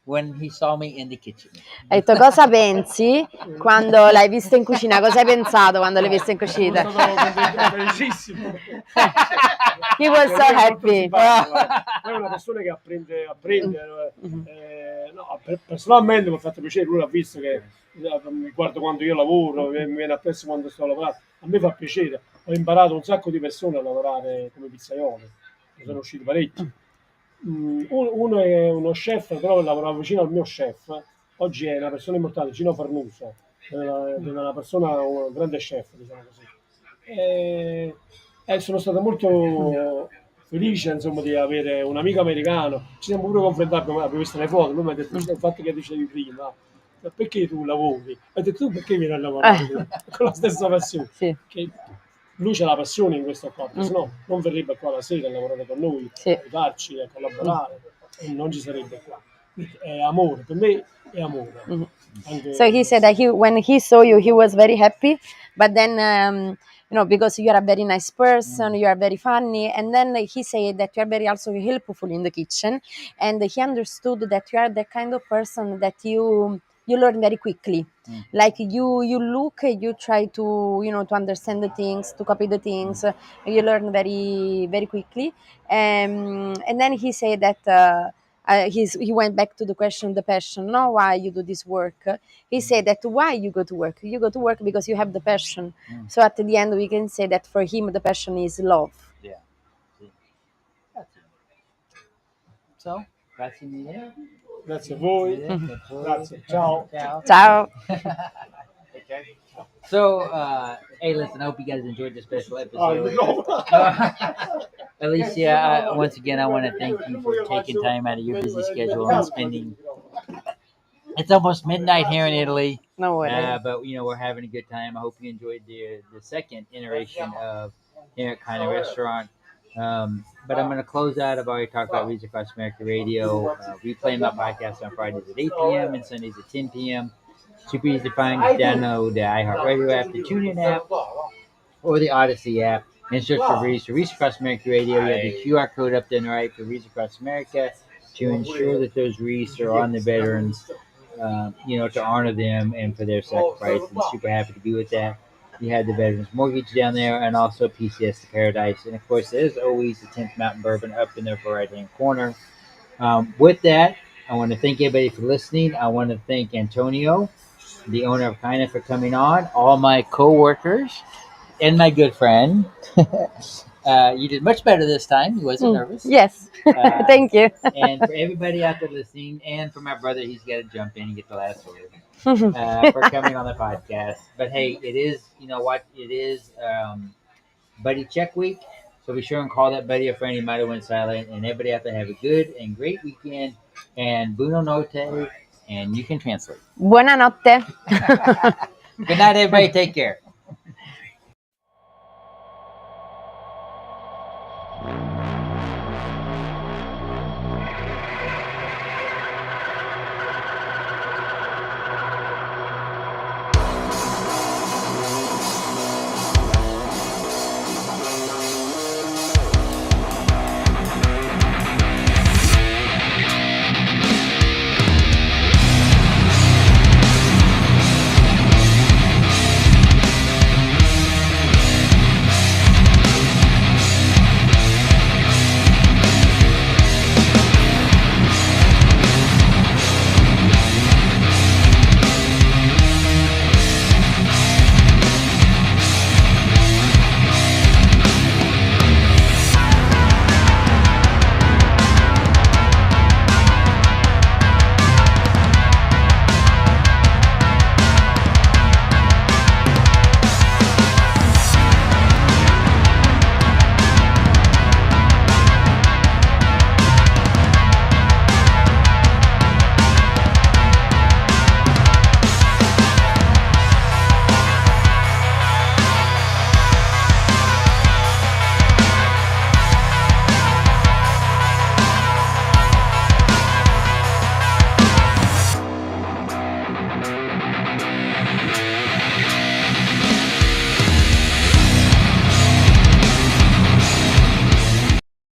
when he saw me in the kitchen. Hai detto cosa pensi quando l'hai visto in cucina? Cosa hai pensato quando l'hai visto in cucina? Felicissimo. He was so happy. È una persona che apprende. No, personalmente mi ha fatto piacere, lui ha visto che mi guarda quando io lavoro, mi viene appresso quando sto lavorando. A me fa piacere, ho imparato un sacco di persone a lavorare come pizzaioli, ne sono usciti parecchi. Uno è uno chef, però lavorava vicino al mio chef, oggi è una persona importante, Gino Farnuso, è una persona, un grande chef, diciamo così. E sono stato molto felice, insomma, di avere un amico americano. Ci siamo pure confrontati, abbiamo visto le foto, lui mi ha detto il fatto che dicevi prima, perché tu lavori? Ho detto tu perché vieni a lavorare con la stessa passione? Sì. Che lui c'ha la passione in questo qua, se no non verrebbe qua la sera a lavorare con noi, a aiutarci, a collaborare, e non ci sarebbe qua. È amore, per me è amore. So he said that when he saw you, he was very happy, but then because you are a very nice person, you are very funny, and then he said that you are very also helpful in the kitchen, and he understood that you are the kind of person that you learn very quickly. Like you look, you try to to understand the things, to copy the things. You learn very very quickly, and then he said that. He went back to the question, the passion, no, why you do this work. He said that why you go to work. You go to work because you have the passion. So at the end we can say that for him the passion is love. Yeah. So, grazie mille. Grazie a voi. Grazie. Ciao. Ciao. So, hey, listen, I hope you guys enjoyed this special episode. Alicia, once again, I want to thank you for taking time out of your busy schedule and spending. It's almost midnight here in Italy. No worries. But, we're having a good time. I hope you enjoyed the second iteration of here at Kind of Restaurant. But I'm going to close out. I've already talked about Reach Across America Radio. Replaying my podcast on Fridays at 8 p.m. and Sundays at 10 p.m. Super easy to find. Just download the iHeartRadio app, the TuneIn app, or the Odyssey app, and search for Reach Across America Radio. You have the QR code up there on the right for Reach Across America to ensure that those wreaths are on the veterans, to honor them and for their sacrifice. And super happy to be with that. You have the Veterans Mortgage down there, and also PCS to Paradise. And, of course, there's always the 10th Mountain Bourbon up in the upper right-hand corner. With that, I want to thank everybody for listening. I want to thank Antonio, the owner of Kinda, for coming on, all my co-workers, and my good friend. You did much better this time. You wasn't nervous. Yes. Thank you. And for everybody out there listening, and for my brother, he's got to jump in and get the last word. For coming on the podcast. But hey, it is, it is Buddy Check Week. So be sure and call that buddy a friend. He might have went silent. And everybody out there have a good and great weekend. And buona notte. And you can translate. Buonanotte. Good night, everybody. Take care.